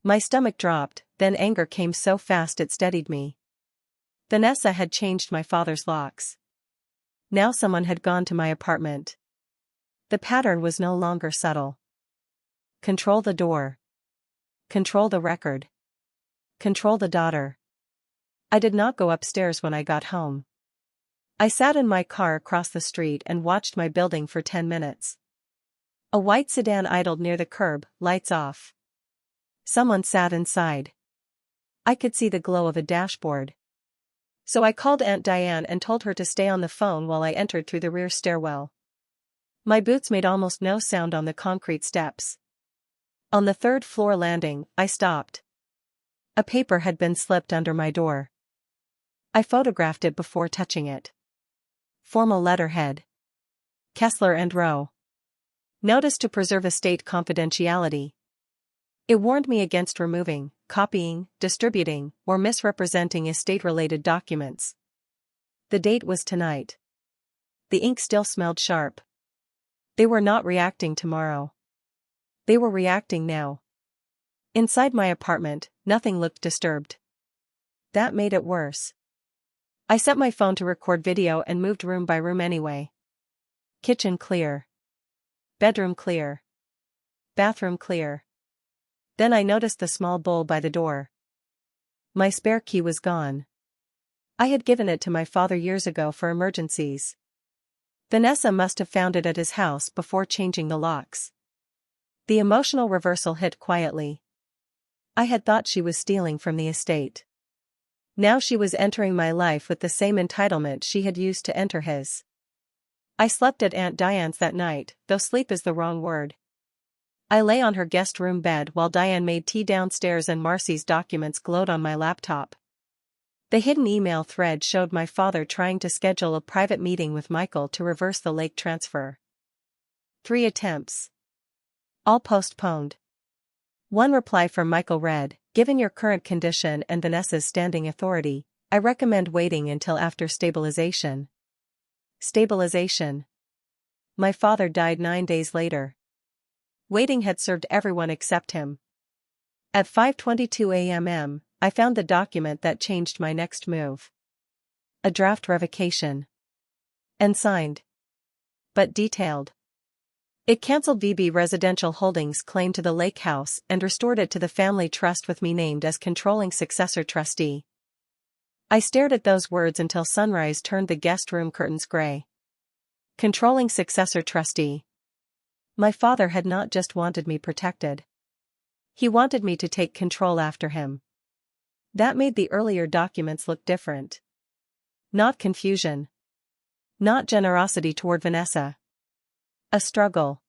My stomach dropped, then anger came so fast it steadied me. Vanessa had changed my father's locks. Now someone had gone to my apartment. The pattern was no longer subtle. Control the door. Control the record. Control the daughter. I did not go upstairs when I got home. I sat in my car across the street and watched my building for 10 minutes. A white sedan idled near the curb, lights off. Someone sat inside. I could see the glow of a dashboard. So I called Aunt Diane and told her to stay on the phone while I entered through the rear stairwell. My boots made almost no sound on the concrete steps. On the third floor landing, I stopped. A paper had been slipped under my door. I photographed it before touching it. Formal letterhead. Kessler and Rowe. Notice to preserve estate confidentiality. It warned me against removing, copying, distributing, or misrepresenting estate-related documents. The date was tonight. The ink still smelled sharp. They were not reacting tomorrow. They were reacting now. Inside my apartment, nothing looked disturbed. That made it worse. I set my phone to record video and moved room by room anyway. Kitchen clear. Bedroom clear. Bathroom clear. Then I noticed the small bowl by the door. My spare key was gone. I had given it to my father years ago for emergencies. Vanessa must have found it at his house before changing the locks. The emotional reversal hit quietly. I had thought she was stealing from the estate. Now she was entering my life with the same entitlement she had used to enter his. I slept at Aunt Diane's that night, though sleep is the wrong word. I lay on her guest room bed while Diane made tea downstairs and Marcy's documents glowed on my laptop. The hidden email thread showed my father trying to schedule a private meeting with Michael to reverse the lake transfer. 3 attempts. All postponed. One reply from Michael read, given your current condition and Vanessa's standing authority, I recommend waiting until after stabilization. Stabilization. My father died 9 days later. Waiting had served everyone except him. At 5:22 a.m., I found the document that changed my next move. A draft revocation. And signed. But detailed. It cancelled VB Residential Holdings' claim to the lake house and restored it to the family trust with me named as controlling successor trustee. I stared at those words until sunrise turned the guest room curtains gray. Controlling successor trustee. My father had not just wanted me protected. He wanted me to take control after him. That made the earlier documents look different. Not confusion. Not generosity toward Vanessa. A struggle.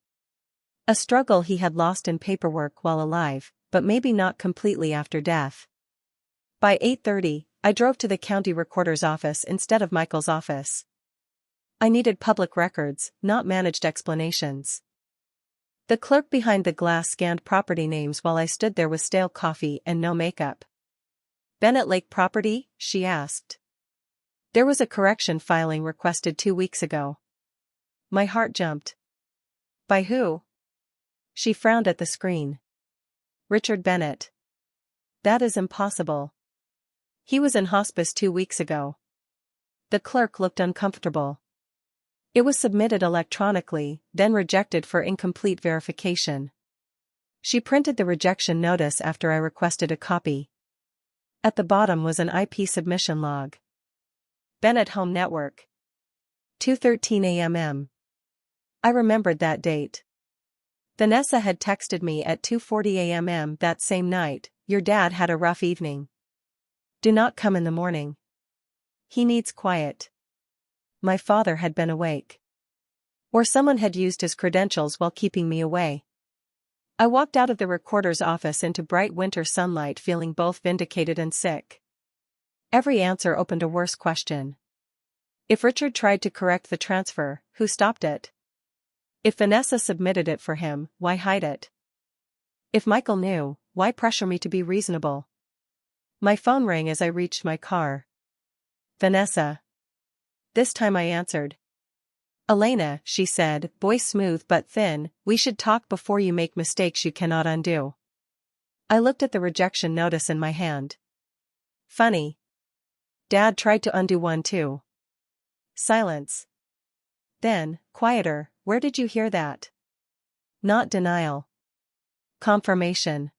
A struggle he had lost in paperwork while alive, but maybe not completely after death. By 8:30, I drove to the county recorder's office instead of Michael's office. I needed public records, not managed explanations. The clerk behind the glass scanned property names while I stood there with stale coffee and no makeup. Bennett Lake property? She asked. There was a correction filing requested 2 weeks ago. My heart jumped. By who? She frowned at the screen. Richard Bennett. That is impossible. He was in hospice 2 weeks ago. The clerk looked uncomfortable. It was submitted electronically, then rejected for incomplete verification. She printed the rejection notice after I requested a copy. At the bottom was an IP submission log. Bennett Home Network. 2:13 a.m. I remembered that date. Vanessa had texted me at 2:40 a.m. that same night, "Your dad had a rough evening. Do not come in the morning. He needs quiet." My father had been awake. Or someone had used his credentials while keeping me away. I walked out of the recorder's office into bright winter sunlight feeling both vindicated and sick. Every answer opened a worse question. If Richard tried to correct the transfer, who stopped it? If Vanessa submitted it for him, why hide it? If Michael knew, why pressure me to be reasonable? My phone rang as I reached my car. Vanessa. This time I answered. "Elena," she said, voice smooth but thin, "we should talk before you make mistakes you cannot undo." I looked at the rejection notice in my hand. Funny. Dad tried to undo one too. Silence. Then, quieter, "Where did you hear that?" Not denial. Confirmation.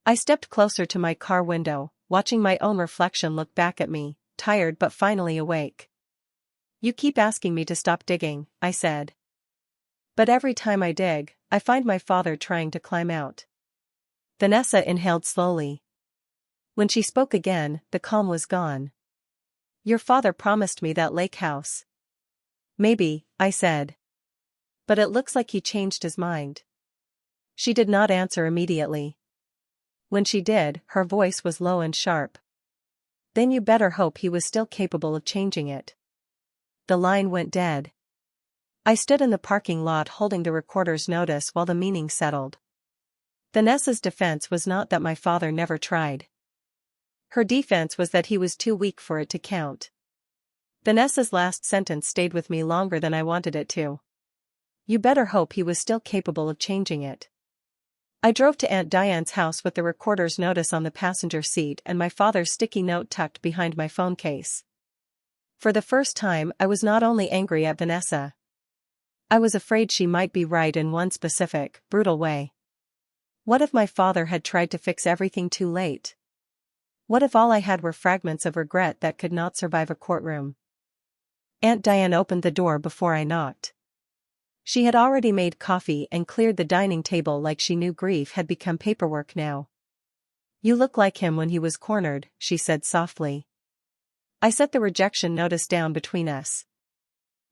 I stepped closer to my car window, watching my own reflection look back at me, tired but finally awake. "You keep asking me to stop digging," I said. "But every time I dig, I find my father trying to climb out." Vanessa inhaled slowly. When she spoke again, the calm was gone. "Your father promised me that lake house." "Maybe," I said. "But it looks like he changed his mind." She did not answer immediately. When she did, her voice was low and sharp. "Then you better hope he was still capable of changing it." The line went dead. I stood in the parking lot holding the recorder's notice while the meaning settled. Vanessa's defense was not that my father never tried. Her defense was that he was too weak for it to count. Vanessa's last sentence stayed with me longer than I wanted it to. You better hope he was still capable of changing it. I drove to Aunt Diane's house with the recorder's notice on the passenger seat and my father's sticky note tucked behind my phone case. For the first time, I was not only angry at Vanessa. I was afraid she might be right in one specific, brutal way. What if my father had tried to fix everything too late? What if all I had were fragments of regret that could not survive a courtroom? Aunt Diane opened the door before I knocked. She had already made coffee and cleared the dining table like she knew grief had become paperwork now. "You look like him when he was cornered," she said softly. I set the rejection notice down between us.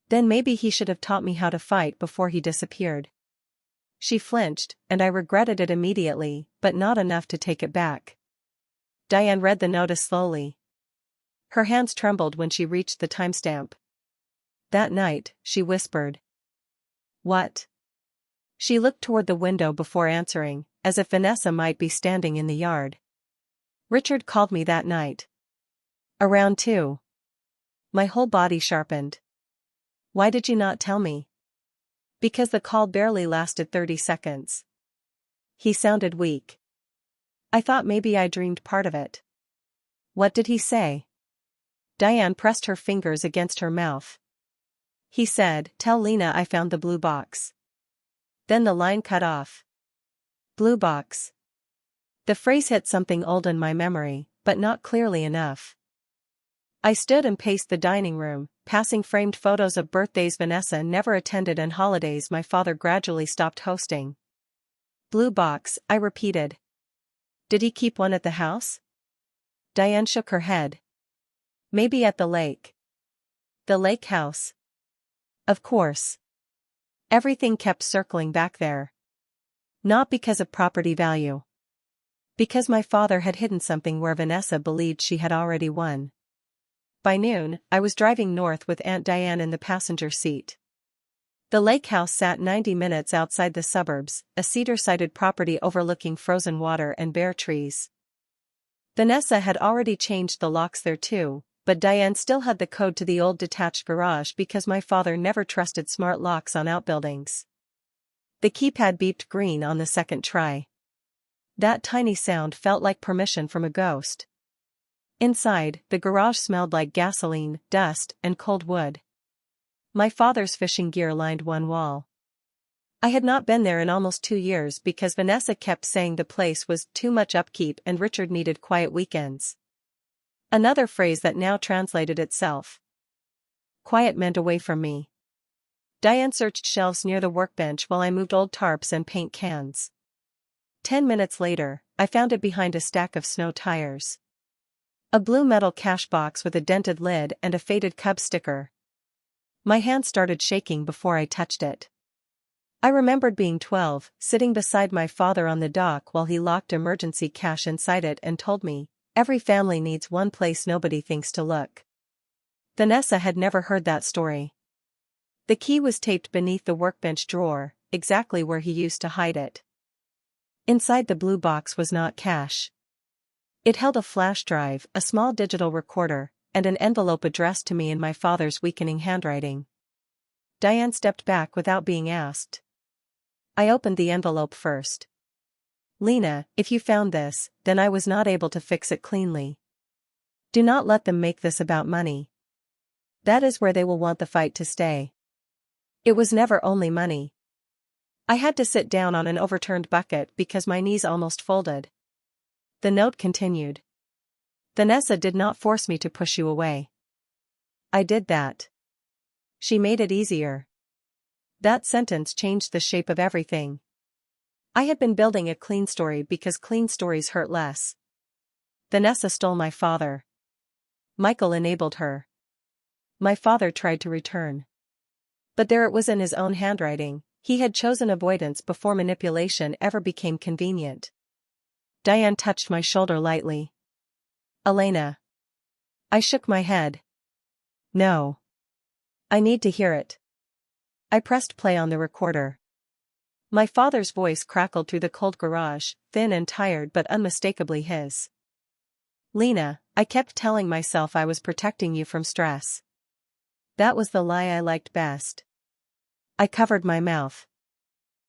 Then maybe he should have taught me how to fight before he disappeared. She flinched, and I regretted it immediately, but not enough to take it back. Diane read the notice slowly. Her hands trembled when she reached the timestamp. "That night," she whispered. "What?" She looked toward the window before answering, as if Vanessa might be standing in the yard. "Richard called me that night. Around 2. My whole body sharpened. "Why did you not tell me?" "Because the call barely lasted 30 seconds. He sounded weak. I thought maybe I dreamed part of it." "What did he say?" Diane pressed her fingers against her mouth. "He said, 'Tell Lena I found the blue box.'" Then the line cut off. Blue box. The phrase hit something old in my memory, but not clearly enough. I stood and paced the dining room, passing framed photos of birthdays Vanessa never attended and holidays my father gradually stopped hosting. "Blue box," I repeated. "Did he keep one at the house?" Diane shook her head. "Maybe at the lake." "The lake house?" "Of course. Everything kept circling back there. Not because of property value. Because my father had hidden something where Vanessa believed she had already won." By noon, I was driving north with Aunt Diane in the passenger seat. The lake house sat 90 minutes outside the suburbs, a cedar-sided property overlooking frozen water and bare trees. Vanessa had already changed the locks there too, but Diane still had the code to the old detached garage because my father never trusted smart locks on outbuildings. The keypad beeped green on the second try. That tiny sound felt like permission from a ghost. Inside, the garage smelled like gasoline, dust, and cold wood. My father's fishing gear lined one wall. I had not been there in almost 2 years because Vanessa kept saying the place was too much upkeep and Richard needed quiet weekends. Another phrase that now translated itself. Quiet meant away from me. Diane searched shelves near the workbench while I moved old tarps and paint cans. 10 minutes later, I found it behind a stack of snow tires. A blue metal cash box with a dented lid and a faded Cub sticker. My hand started shaking before I touched it. I remembered being 12, sitting beside my father on the dock while he locked emergency cash inside it and told me, every family needs one place nobody thinks to look. Vanessa had never heard that story. The key was taped beneath the workbench drawer, exactly where he used to hide it. Inside the blue box was not cash. It held a flash drive, a small digital recorder, and an envelope addressed to me in my father's weakening handwriting. Diane stepped back without being asked. I opened the envelope first. Lena, if you found this, then I was not able to fix it cleanly. Do not let them make this about money. That is where they will want the fight to stay. It was never only money. I had to sit down on an overturned bucket because my knees almost folded. The note continued. Vanessa did not force me to push you away. I did that. She made it easier. That sentence changed the shape of everything. I had been building a clean story because clean stories hurt less. Vanessa stole my father. Michael enabled her. My father tried to return. But there it was in his own handwriting. He had chosen avoidance before manipulation ever became convenient. Diane touched my shoulder lightly. Elena. I shook my head. No. I need to hear it. I pressed play on the recorder. My father's voice crackled through the cold garage, thin and tired but unmistakably his. Lena, I kept telling myself I was protecting you from stress. That was the lie I liked best. I covered my mouth.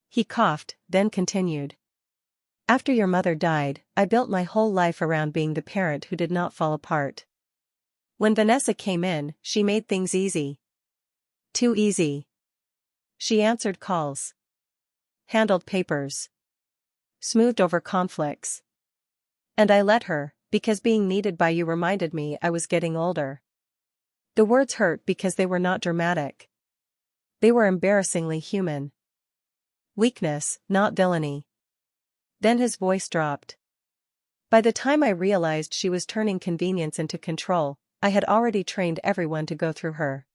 He coughed, then continued. After your mother died, I built my whole life around being the parent who did not fall apart. When Vanessa came in, she made things easy. Too easy. She answered calls. Handled papers. Smoothed over conflicts. And I let her, because being needed by you reminded me I was getting older. The words hurt because they were not dramatic. They were embarrassingly human. Weakness, not villainy. Then his voice dropped. By the time I realized she was turning convenience into control, I had already trained everyone to go through her.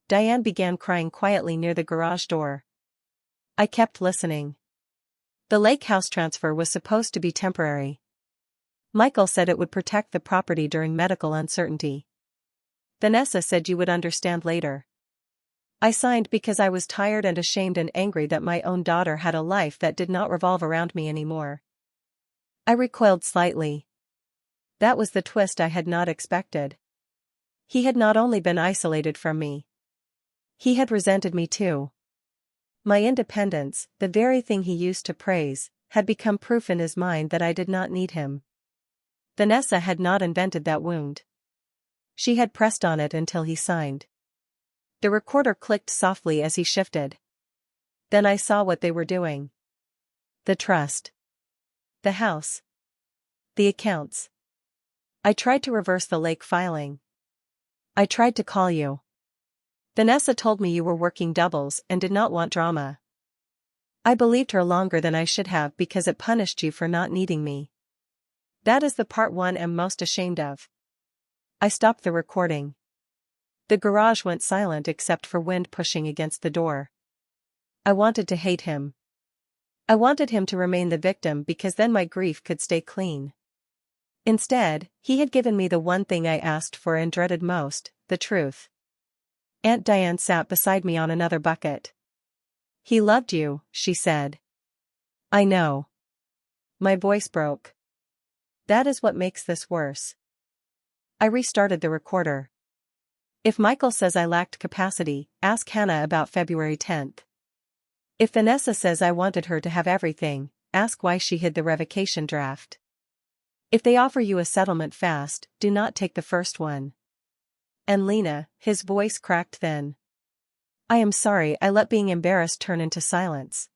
Diane began crying quietly near the garage door. I kept listening. The lake house transfer was supposed to be temporary. Michael said it would protect the property during medical uncertainty. Vanessa said you would understand later. I signed because I was tired and ashamed and angry that my own daughter had a life that did not revolve around me anymore. I recoiled slightly. That was the twist I had not expected. He had not only been isolated from me. He had resented me too. My independence, the very thing he used to praise, had become proof in his mind that I did not need him. Vanessa had not invented that wound. She had pressed on it until he signed. The recorder clicked softly as he shifted. Then I saw what they were doing. The trust. The house. The accounts. I tried to reverse the lake filing. I tried to call you. Vanessa told me you were working doubles and did not want drama. I believed her longer than I should have because it punished you for not needing me. That is the part one am most ashamed of. I stopped the recording. The garage went silent except for wind pushing against the door. I wanted to hate him. I wanted him to remain the victim because then my grief could stay clean. Instead, he had given me the one thing I asked for and dreaded most, the truth. Aunt Diane sat beside me on another bucket. He loved you, she said. I know. My voice broke. That is what makes this worse. I restarted the recorder. If Michael says I lacked capacity, ask Hannah about February 10th. If Vanessa says I wanted her to have everything, ask why she hid the revocation draft. If they offer you a settlement fast, do not take the first one. And Lena, his voice cracked then. I am sorry I let being embarrassed turn into silence.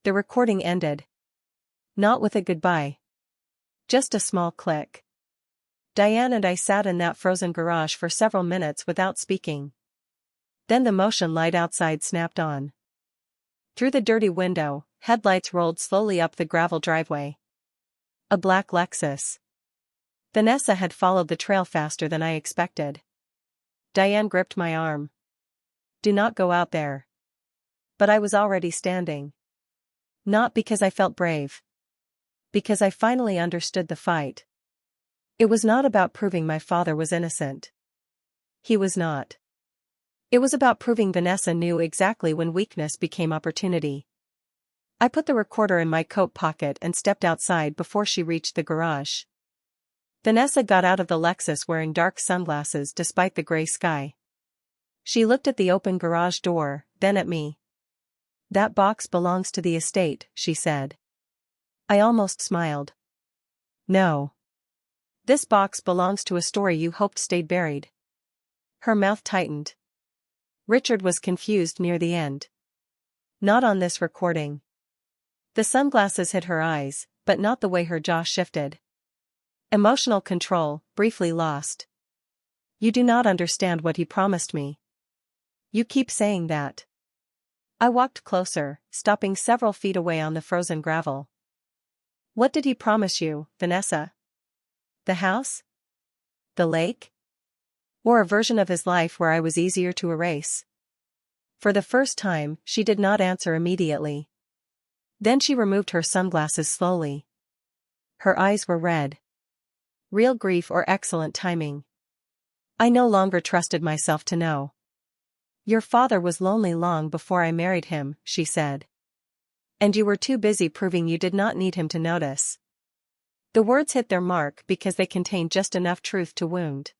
The recording ended. Not with a goodbye. Just a small click. Diane and I sat in that frozen garage for several minutes without speaking. Then the motion light outside snapped on. Through the dirty window, headlights rolled slowly up the gravel driveway. A black Lexus. Vanessa had followed the trail faster than I expected. Diane gripped my arm. Do not go out there. But I was already standing. Not because I felt brave. Because I finally understood the fight. It was not about proving my father was innocent. He was not. It was about proving Vanessa knew exactly when weakness became opportunity. I put the recorder in my coat pocket and stepped outside before she reached the garage. Vanessa got out of the Lexus wearing dark sunglasses despite the gray sky. She looked at the open garage door, then at me. That box belongs to the estate, she said. I almost smiled. No. This box belongs to a story you hoped stayed buried. Her mouth tightened. Richard was confused near the end. Not on this recording. The sunglasses hit her eyes, but not the way her jaw shifted. Emotional control, briefly lost. You do not understand what he promised me. You keep saying that. I walked closer, stopping several feet away on the frozen gravel. What did he promise you, Vanessa? The house? The lake? Or a version of his life where I was easier to erase? For the first time, she did not answer immediately. Then she removed her sunglasses slowly. Her eyes were red. Real grief or excellent timing? I no longer trusted myself to know. Your father was lonely long before I married him, she said. And you were too busy proving you did not need him to notice. The words hit their mark because they contained just enough truth to wound.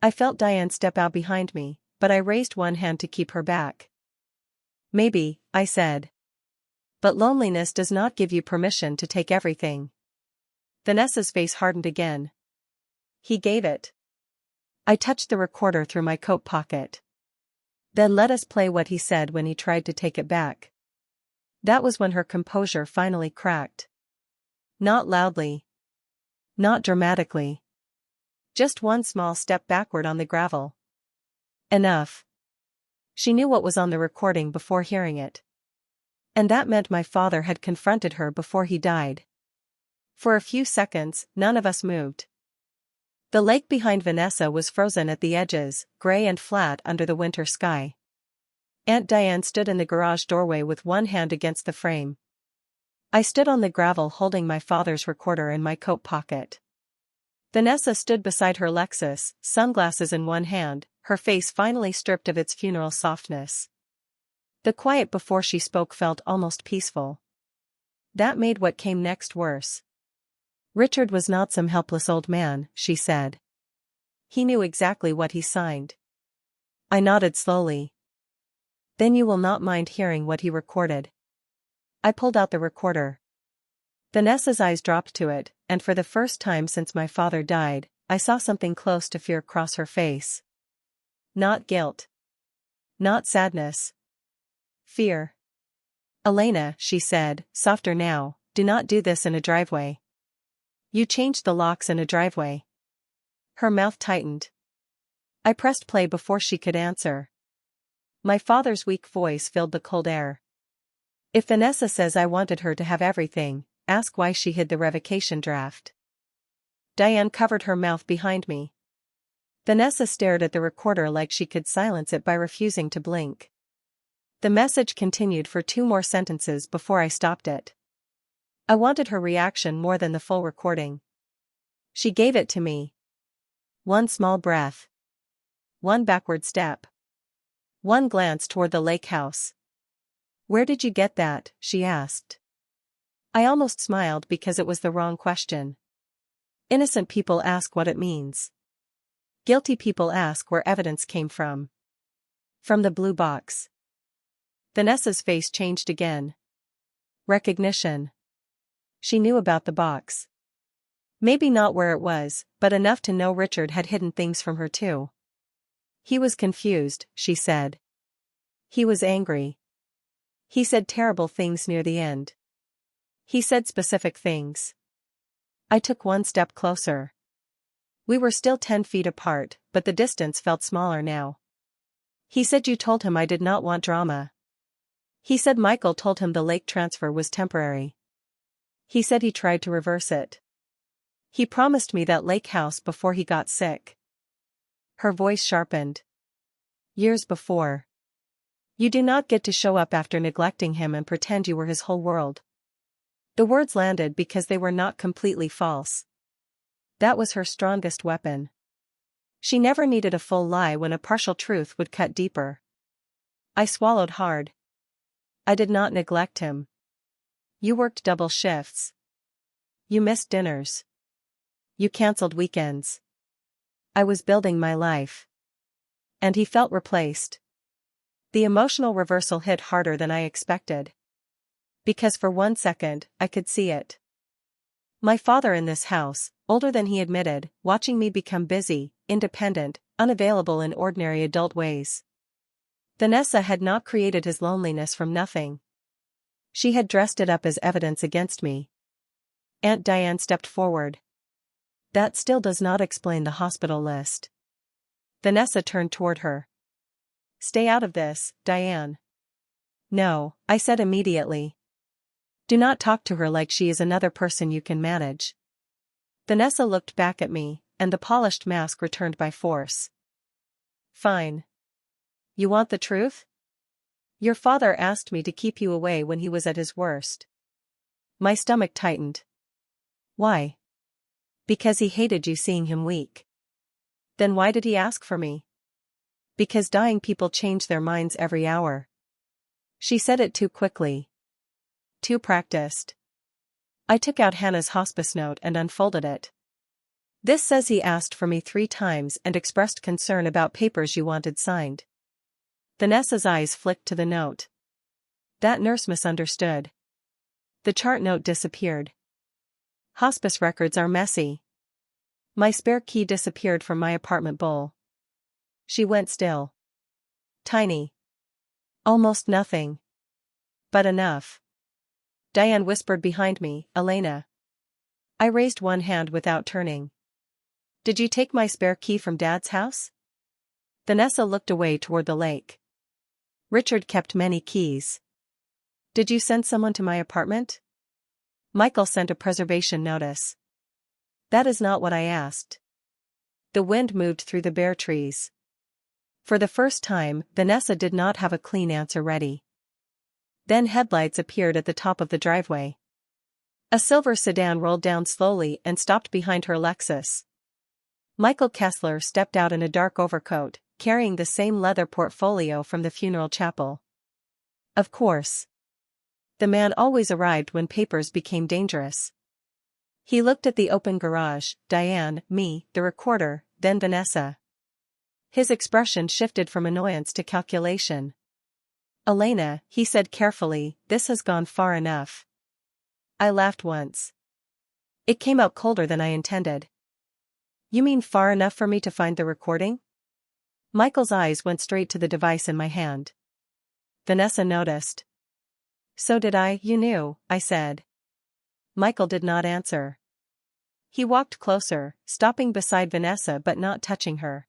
I felt Diane step out behind me, but I raised one hand to keep her back. Maybe, I said. But loneliness does not give you permission to take everything. Vanessa's face hardened again. He gave it. I touched the recorder through my coat pocket. Then let us play what he said when he tried to take it back. That was when her composure finally cracked. Not loudly. Not dramatically. Just one small step backward on the gravel. Enough. She knew what was on the recording before hearing it. And that meant my father had confronted her before he died. For a few seconds, none of us moved. The lake behind Vanessa was frozen at the edges, gray and flat under the winter sky. Aunt Diane stood in the garage doorway with one hand against the frame. I stood on the gravel holding my father's recorder in my coat pocket. Vanessa stood beside her Lexus, sunglasses in one hand, her face finally stripped of its funeral softness. The quiet before she spoke felt almost peaceful. That made what came next worse. Richard was not some helpless old man, she said. He knew exactly what he signed. I nodded slowly. Then you will not mind hearing what he recorded. I pulled out the recorder. Vanessa's eyes dropped to it, and for the first time since my father died, I saw something close to fear cross her face. Not guilt. Not sadness. Fear. Elena, she said, softer now, do not do this in a driveway. You changed the locks in a driveway. Her mouth tightened. I pressed play before she could answer. My father's weak voice filled the cold air. If Vanessa says I wanted her to have everything, ask why she hid the revocation draft. Diane covered her mouth behind me. Vanessa stared at the recorder like she could silence it by refusing to blink. The message continued for 2 more sentences before I stopped it. I wanted her reaction more than the full recording. She gave it to me. One small breath. One backward step. One glance toward the lake house. Where did you get that? She asked. I almost smiled because it was the wrong question. Innocent people ask what it means. Guilty people ask where evidence came from. From the blue box. Vanessa's face changed again. Recognition. She knew about the box. Maybe not where it was, but enough to know Richard had hidden things from her too. He was confused, she said. He was angry. He said terrible things near the end. He said specific things. I took one step closer. We were still 10 feet apart, but the distance felt smaller now. He said you told him I did not want drama. He said Michael told him the lake transfer was temporary. He said he tried to reverse it. He promised me that lake house before he got sick. Her voice sharpened. Years before. You do not get to show up after neglecting him and pretend you were his whole world. The words landed because they were not completely false. That was her strongest weapon. She never needed a full lie when a partial truth would cut deeper. I swallowed hard. I did not neglect him. You worked double shifts. You missed dinners. You canceled weekends. I was building my life. And he felt replaced. The emotional reversal hit harder than I expected. Because for 1 second, I could see it. My father in this house, older than he admitted, watching me become busy, independent, unavailable in ordinary adult ways. Vanessa had not created his loneliness from nothing. She had dressed it up as evidence against me. Aunt Diane stepped forward. That still does not explain the hospital list. Vanessa turned toward her. Stay out of this, Diane. No, I said immediately. Do not talk to her like she is another person you can manage. Vanessa looked back at me, and the polished mask returned by force. Fine. You want the truth? Your father asked me to keep you away when he was at his worst. My stomach tightened. Why? Because he hated you seeing him weak. Then why did he ask for me? Because dying people change their minds every hour. She said it too quickly. Too practiced. I took out Hannah's hospice note and unfolded it. This says he asked for me 3 times and expressed concern about papers you wanted signed. Vanessa's eyes flicked to the note. That nurse misunderstood. The chart note disappeared. Hospice records are messy. My spare key disappeared from my apartment bowl. She went still. Tiny. Almost nothing. But enough. Diane whispered behind me, Elena. I raised one hand without turning. Did you take my spare key from Dad's house? Vanessa looked away toward the lake. Richard kept many keys. Did you send someone to my apartment? Michael sent a preservation notice. That is not what I asked. The wind moved through the bare trees. For the first time, Vanessa did not have a clean answer ready. Then headlights appeared at the top of the driveway. A silver sedan rolled down slowly and stopped behind her Lexus. Michael Kessler stepped out in a dark overcoat, carrying the same leather portfolio from the funeral chapel. Of course. The man always arrived when papers became dangerous. He looked at the open garage, Diane, me, the recorder, then Vanessa. His expression shifted from annoyance to calculation. Elena, he said carefully, this has gone far enough. I laughed once. It came out colder than I intended. You mean far enough for me to find the recording? Michael's eyes went straight to the device in my hand. Vanessa noticed. So did I, you knew, I said. Michael did not answer. He walked closer, stopping beside Vanessa but not touching her.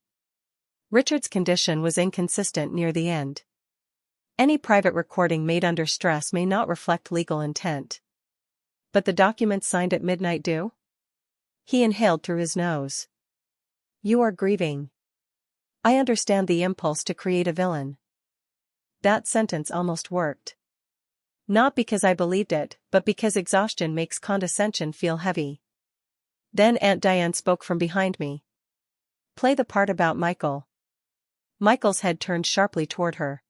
Richard's condition was inconsistent near the end. Any private recording made under stress may not reflect legal intent. But the documents signed at midnight do? He inhaled through his nose. You are grieving. I understand the impulse to create a villain. That sentence almost worked. Not because I believed it, but because exhaustion makes condescension feel heavy. Then Aunt Diane spoke from behind me. Play the part about Michael. Michael's head turned sharply toward her.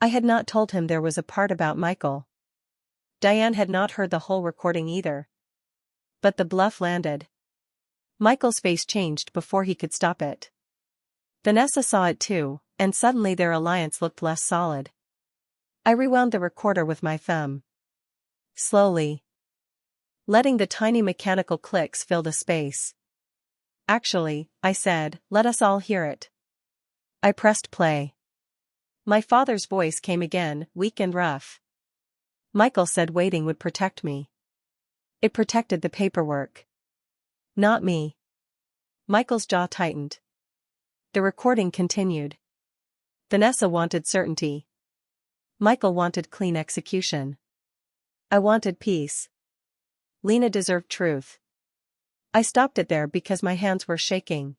I had not told him there was a part about Michael. Diane had not heard the whole recording either. But the bluff landed. Michael's face changed before he could stop it. Vanessa saw it too, and suddenly their alliance looked less solid. I rewound the recorder with my thumb. Slowly. Letting the tiny mechanical clicks fill the space. Actually, I said, let us all hear it. I pressed play. My father's voice came again, weak and rough. Michael said waiting would protect me. It protected the paperwork. Not me. Michael's jaw tightened. The recording continued. Vanessa wanted certainty. Michael wanted clean execution. I wanted peace. Lena deserved truth. I stopped it there because my hands were shaking.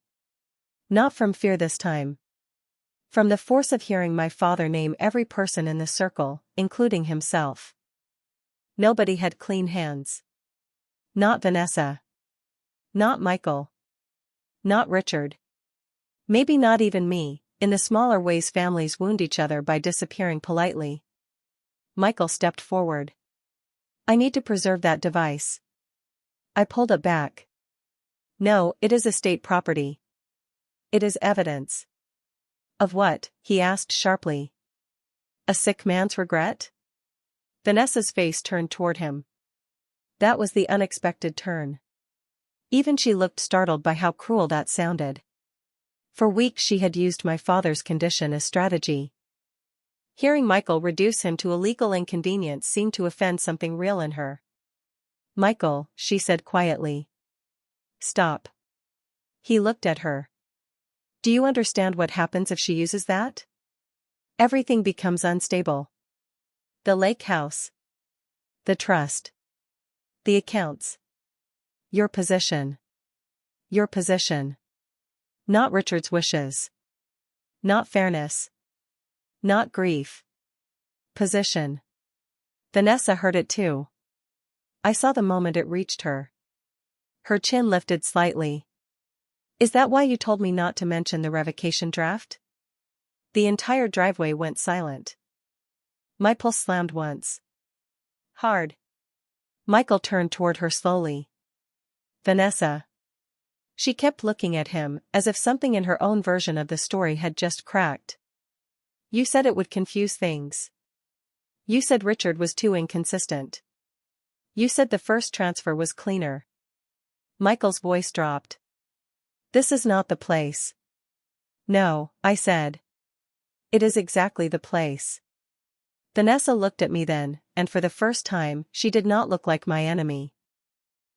Not from fear this time. From the force of hearing my father name every person in the circle, including himself. Nobody had clean hands. Not Vanessa. Not Michael. Not Richard. Maybe not even me. In the smaller ways families wound each other by disappearing politely. Michael stepped forward. I need to preserve that device. I pulled it back. No, it is estate property. It is evidence. Of what? He asked sharply. A sick man's regret? Vanessa's face turned toward him. That was the unexpected turn. Even she looked startled by how cruel that sounded. For weeks she had used my father's condition as strategy. Hearing Michael reduce him to a legal inconvenience seemed to offend something real in her. Michael, she said quietly. Stop. He looked at her. Do you understand what happens if she uses that? Everything becomes unstable. The lake house. The trust. The accounts. Your position. Your position. Not Richard's wishes. Not fairness. Not grief. Position. Vanessa heard it too. I saw the moment it reached her. Her chin lifted slightly. Is that why you told me not to mention the revocation draft? The entire driveway went silent. My pulse slammed once. Hard. Michael turned toward her slowly. Vanessa. She kept looking at him, as if something in her own version of the story had just cracked. You said it would confuse things. You said Richard was too inconsistent. You said the first transfer was cleaner. Michael's voice dropped. This is not the place. No, I said. It is exactly the place. Vanessa looked at me then, and for the first time, she did not look like my enemy.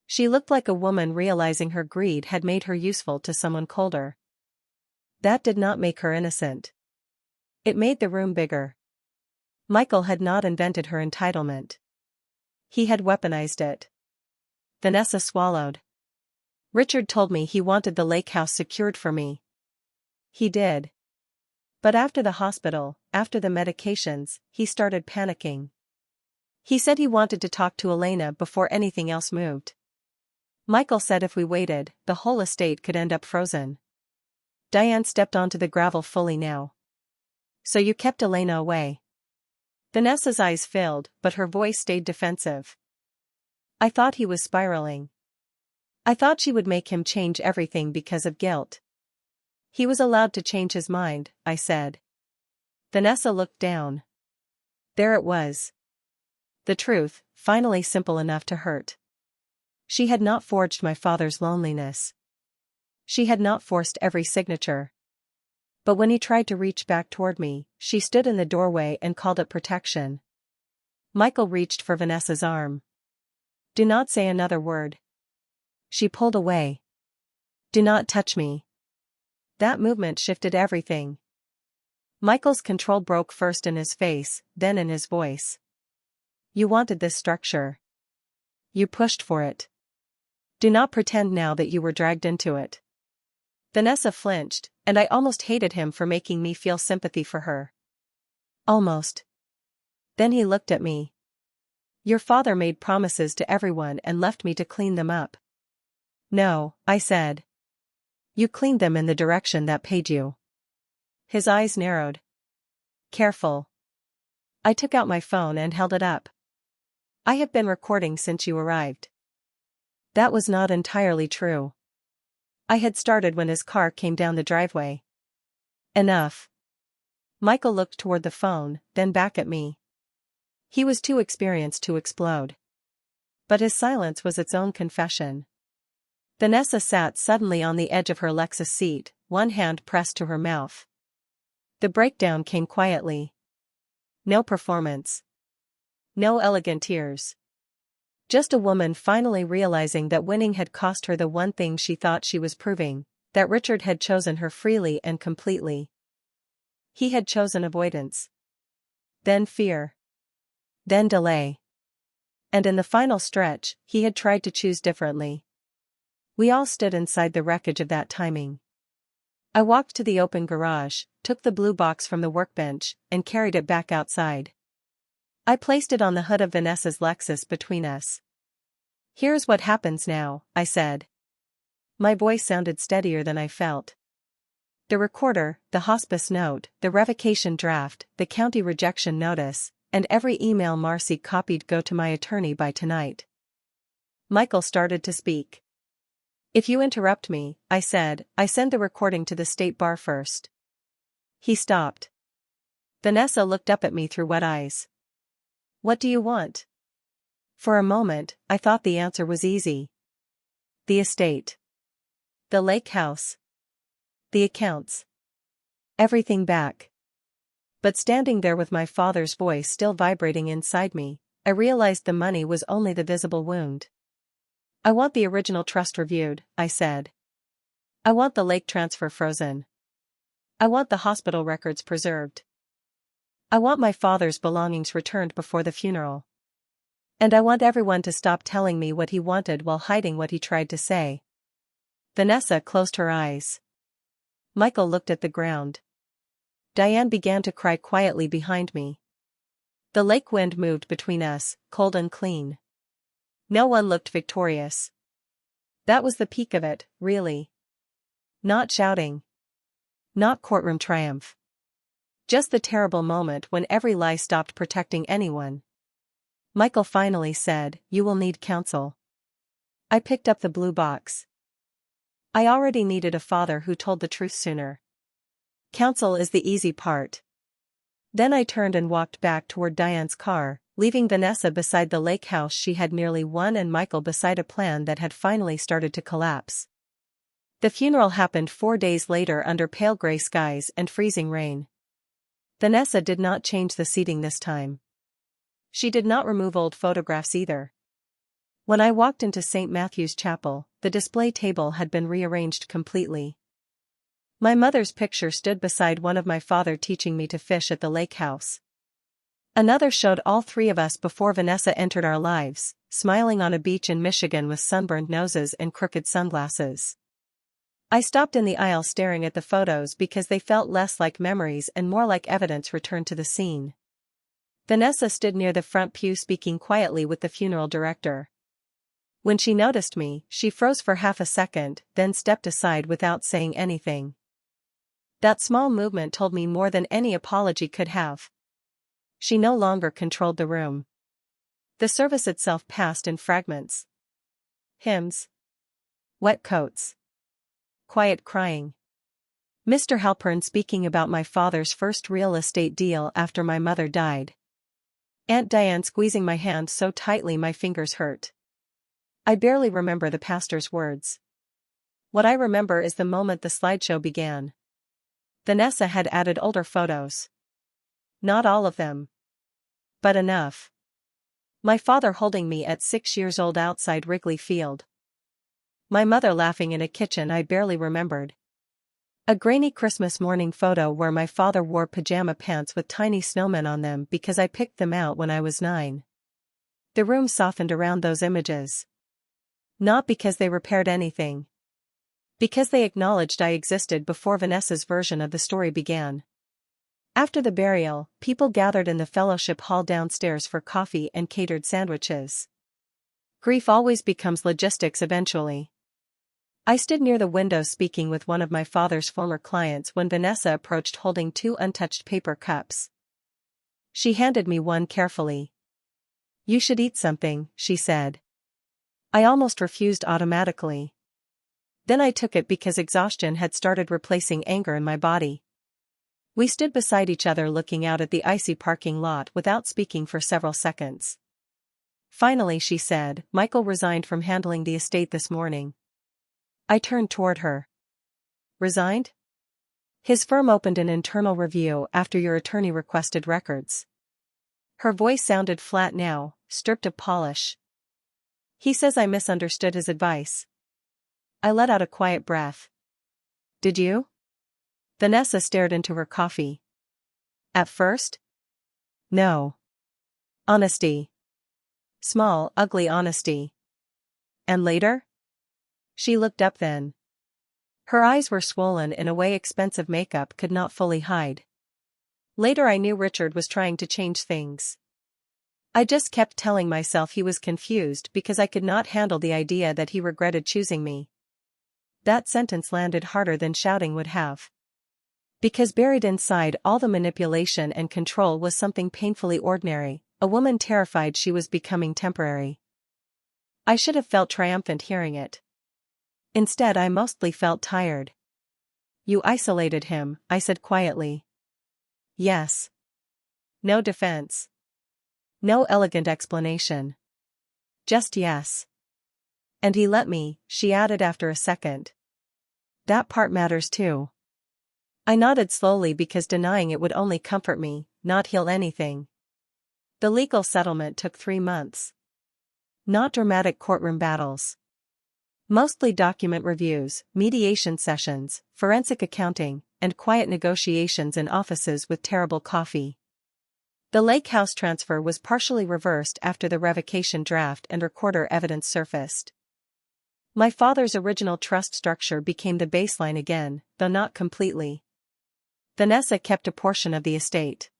She looked like a woman realizing her greed had made her useful to someone colder. That did not make her innocent. It made the room bigger. Michael had not invented her entitlement. He had weaponized it. Vanessa swallowed. Richard told me he wanted the lake house secured for me. He did. But after the hospital, after the medications, he started panicking. He said he wanted to talk to Elena before anything else moved. Michael said if we waited, the whole estate could end up frozen. Diane stepped onto the gravel fully now. So you kept Elena away. Vanessa's eyes filled, but her voice stayed defensive. I thought he was spiraling. I thought she would make him change everything because of guilt. He was allowed to change his mind, I said. Vanessa looked down. There it was. The truth, finally simple enough to hurt. She had not forged my father's loneliness. She had not forced every signature. But when he tried to reach back toward me, she stood in the doorway and called it protection. Michael reached for Vanessa's arm. Do not say another word. She pulled away. Do not touch me. That movement shifted everything. Michael's control broke first in his face, then in his voice. You wanted this structure. You pushed for it. Do not pretend now that you were dragged into it. Vanessa flinched, and I almost hated him for making me feel sympathy for her. Almost. Then he looked at me. Your father made promises to everyone and left me to clean them up. No, I said. You cleaned them in the direction that paid you. His eyes narrowed. Careful. I took out my phone and held it up. I have been recording since you arrived. That was not entirely true. I had started when his car came down the driveway. Enough. Michael looked toward the phone, then back at me. He was too experienced to explode. But his silence was its own confession. Vanessa sat suddenly on the edge of her Lexus seat, one hand pressed to her mouth. The breakdown came quietly. No performance. No elegant tears. Just a woman finally realizing that winning had cost her the one thing she thought she was proving, that Richard had chosen her freely and completely. He had chosen avoidance. Then fear. Then delay. And in the final stretch, he had tried to choose differently. We all stood inside the wreckage of that timing. I walked to the open garage, took the blue box from the workbench, and carried it back outside. I placed it on the hood of Vanessa's Lexus between us. "Here's what happens now," I said. My voice sounded steadier than I felt. The recorder, the hospice note, the revocation draft, the county rejection notice, and every email Marcy copied go to my attorney by tonight. Michael started to speak. "If you interrupt me," I said, "I send the recording to the state bar first." He stopped. Vanessa looked up at me through wet eyes. "What do you want?" For a moment, I thought the answer was easy. The estate. The lake house. The accounts. Everything back. But standing there with my father's voice still vibrating inside me, I realized the money was only the visible wound. "I want the original trust reviewed," I said. "I want the lake transfer frozen. I want the hospital records preserved. I want my father's belongings returned before the funeral. And I want everyone to stop telling me what he wanted while hiding what he tried to say." Vanessa closed her eyes. Michael looked at the ground. Diane began to cry quietly behind me. The lake wind moved between us, cold and clean. No one looked victorious. That was the peak of it, really. Not shouting. Not courtroom triumph. Just the terrible moment when every lie stopped protecting anyone. Michael finally said, "You will need counsel." I picked up the blue box. I already needed a father who told the truth sooner. Counsel is the easy part. Then I turned and walked back toward Diane's car, leaving Vanessa beside the lake house she had nearly won and Michael beside a plan that had finally started to collapse. The funeral happened 4 days later under pale gray skies and freezing rain. Vanessa did not change the seating this time. She did not remove old photographs either. When I walked into St. Matthew's Chapel, the display table had been rearranged completely. My mother's picture stood beside one of my father teaching me to fish at the lake house. Another showed all three of us before Vanessa entered our lives, smiling on a beach in Michigan with sunburned noses and crooked sunglasses. I stopped in the aisle staring at the photos because they felt less like memories and more like evidence returned to the scene. Vanessa stood near the front pew speaking quietly with the funeral director. When she noticed me, she froze for half a second, then stepped aside without saying anything. That small movement told me more than any apology could have. She no longer controlled the room. The service itself passed in fragments. Hymns. Wet coats. Quiet crying. Mr. Halpern speaking about my father's first real estate deal after my mother died. Aunt Diane squeezing my hand so tightly my fingers hurt. I barely remember the pastor's words. What I remember is the moment the slideshow began. Vanessa had added older photos. Not all of them. But enough. My father holding me at 6 years old outside Wrigley Field. My mother laughing in a kitchen I barely remembered. A grainy Christmas morning photo where my father wore pajama pants with tiny snowmen on them because I picked them out when I was 9. The room softened around those images. Not because they repaired anything. Because they acknowledged I existed before Vanessa's version of the story began. After the burial, people gathered in the fellowship hall downstairs for coffee and catered sandwiches. Grief always becomes logistics eventually. I stood near the window speaking with one of my father's former clients when Vanessa approached holding 2 untouched paper cups. She handed me one carefully. "You should eat something," she said. I almost refused automatically. Then I took it because exhaustion had started replacing anger in my body. We stood beside each other looking out at the icy parking lot without speaking for several seconds. Finally she said, "Michael resigned from handling the estate this morning." I turned toward her. "Resigned?" His firm opened an internal review after your attorney requested records. Her voice sounded flat now, stripped of polish. He says I misunderstood his advice. I let out a quiet breath. Did you? Vanessa stared into her coffee. At first? No. Honesty. Small, ugly honesty. And later? She looked up then. Her eyes were swollen in a way expensive makeup could not fully hide. Later I knew Richard was trying to change things. I just kept telling myself he was confused because I could not handle the idea that he regretted choosing me. That sentence landed harder than shouting would have. Because buried inside all the manipulation and control was something painfully ordinary, a woman terrified she was becoming temporary. I should have felt triumphant hearing it. Instead I mostly felt tired. You isolated him, I said quietly. Yes. No defense. No elegant explanation. Just yes. And he let me, she added after a second. That part matters too. I nodded slowly because denying it would only comfort me, not heal anything. The legal settlement took 3 months. Not dramatic courtroom battles. Mostly document reviews, mediation sessions, forensic accounting, and quiet negotiations in offices with terrible coffee. The lake house transfer was partially reversed after the revocation draft and recorder evidence surfaced. My father's original trust structure became the baseline again, though not completely. Vanessa kept a portion of the estate.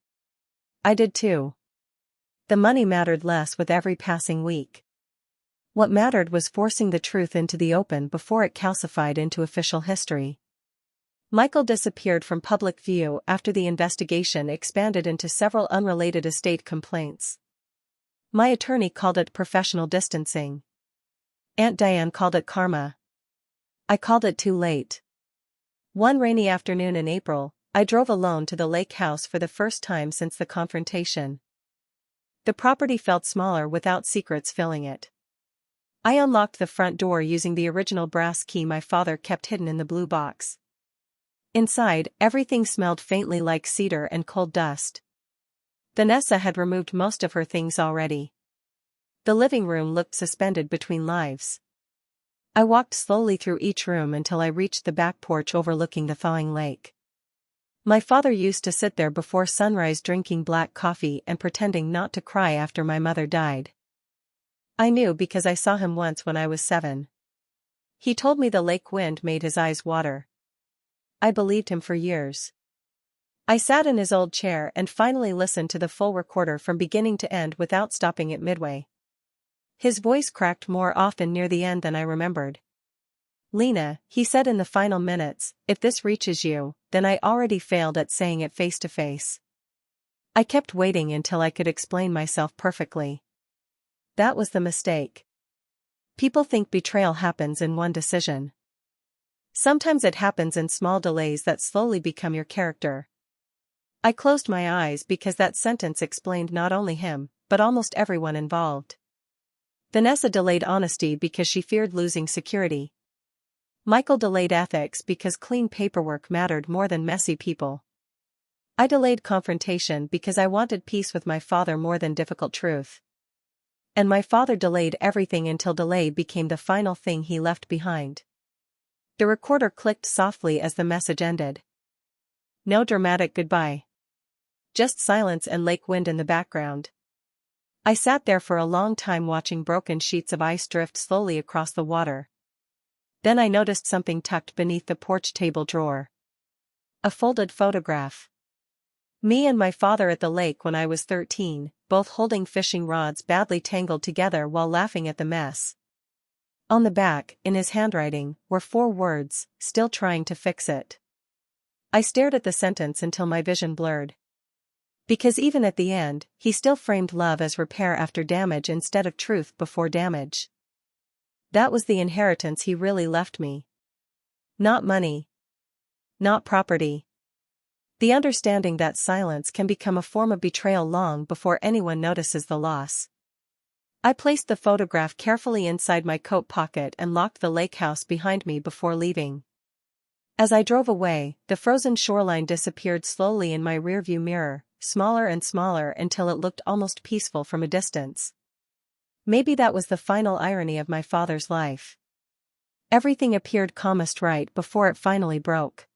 I did too. The money mattered less with every passing week. What mattered was forcing the truth into the open before it calcified into official history. Michael disappeared from public view after the investigation expanded into several unrelated estate complaints. My attorney called it professional distancing. Aunt Diane called it karma. I called it too late. One rainy afternoon in April, I drove alone to the lake house for the first time since the confrontation. The property felt smaller without secrets filling it. I unlocked the front door using the original brass key my father kept hidden in the blue box. Inside, everything smelled faintly like cedar and coal dust. Vanessa had removed most of her things already. The living room looked suspended between lives. I walked slowly through each room until I reached the back porch overlooking the thawing lake. My father used to sit there before sunrise drinking black coffee and pretending not to cry after my mother died. I knew because I saw him once when I was 7. He told me the lake wind made his eyes water. I believed him for years. I sat in his old chair and finally listened to the full recorder from beginning to end without stopping it midway. His voice cracked more often near the end than I remembered. Lena, he said in the final minutes, if this reaches you, then I already failed at saying it face to face. I kept waiting until I could explain myself perfectly. That was the mistake. People think betrayal happens in one decision. Sometimes it happens in small delays that slowly become your character. I closed my eyes because that sentence explained not only him, but almost everyone involved. Vanessa delayed honesty because she feared losing security. Michael delayed ethics because clean paperwork mattered more than messy people. I delayed confrontation because I wanted peace with my father more than difficult truth. And my father delayed everything until delay became the final thing he left behind. The recorder clicked softly as the message ended. No dramatic goodbye. Just silence and lake wind in the background. I sat there for a long time watching broken sheets of ice drift slowly across the water. Then I noticed something tucked beneath the porch table drawer. A folded photograph. Me and my father at the lake when I was 13, both holding fishing rods badly tangled together while laughing at the mess. On the back, in his handwriting, were 4 words, still trying to fix it. I stared at the sentence until my vision blurred. Because even at the end, he still framed love as repair after damage instead of truth before damage. That was the inheritance he really left me. Not money. Not property. The understanding that silence can become a form of betrayal long before anyone notices the loss. I placed the photograph carefully inside my coat pocket and locked the lake house behind me before leaving. As I drove away, the frozen shoreline disappeared slowly in my rearview mirror, smaller and smaller until it looked almost peaceful from a distance. Maybe that was the final irony of my father's life. Everything appeared calmest right before it finally broke.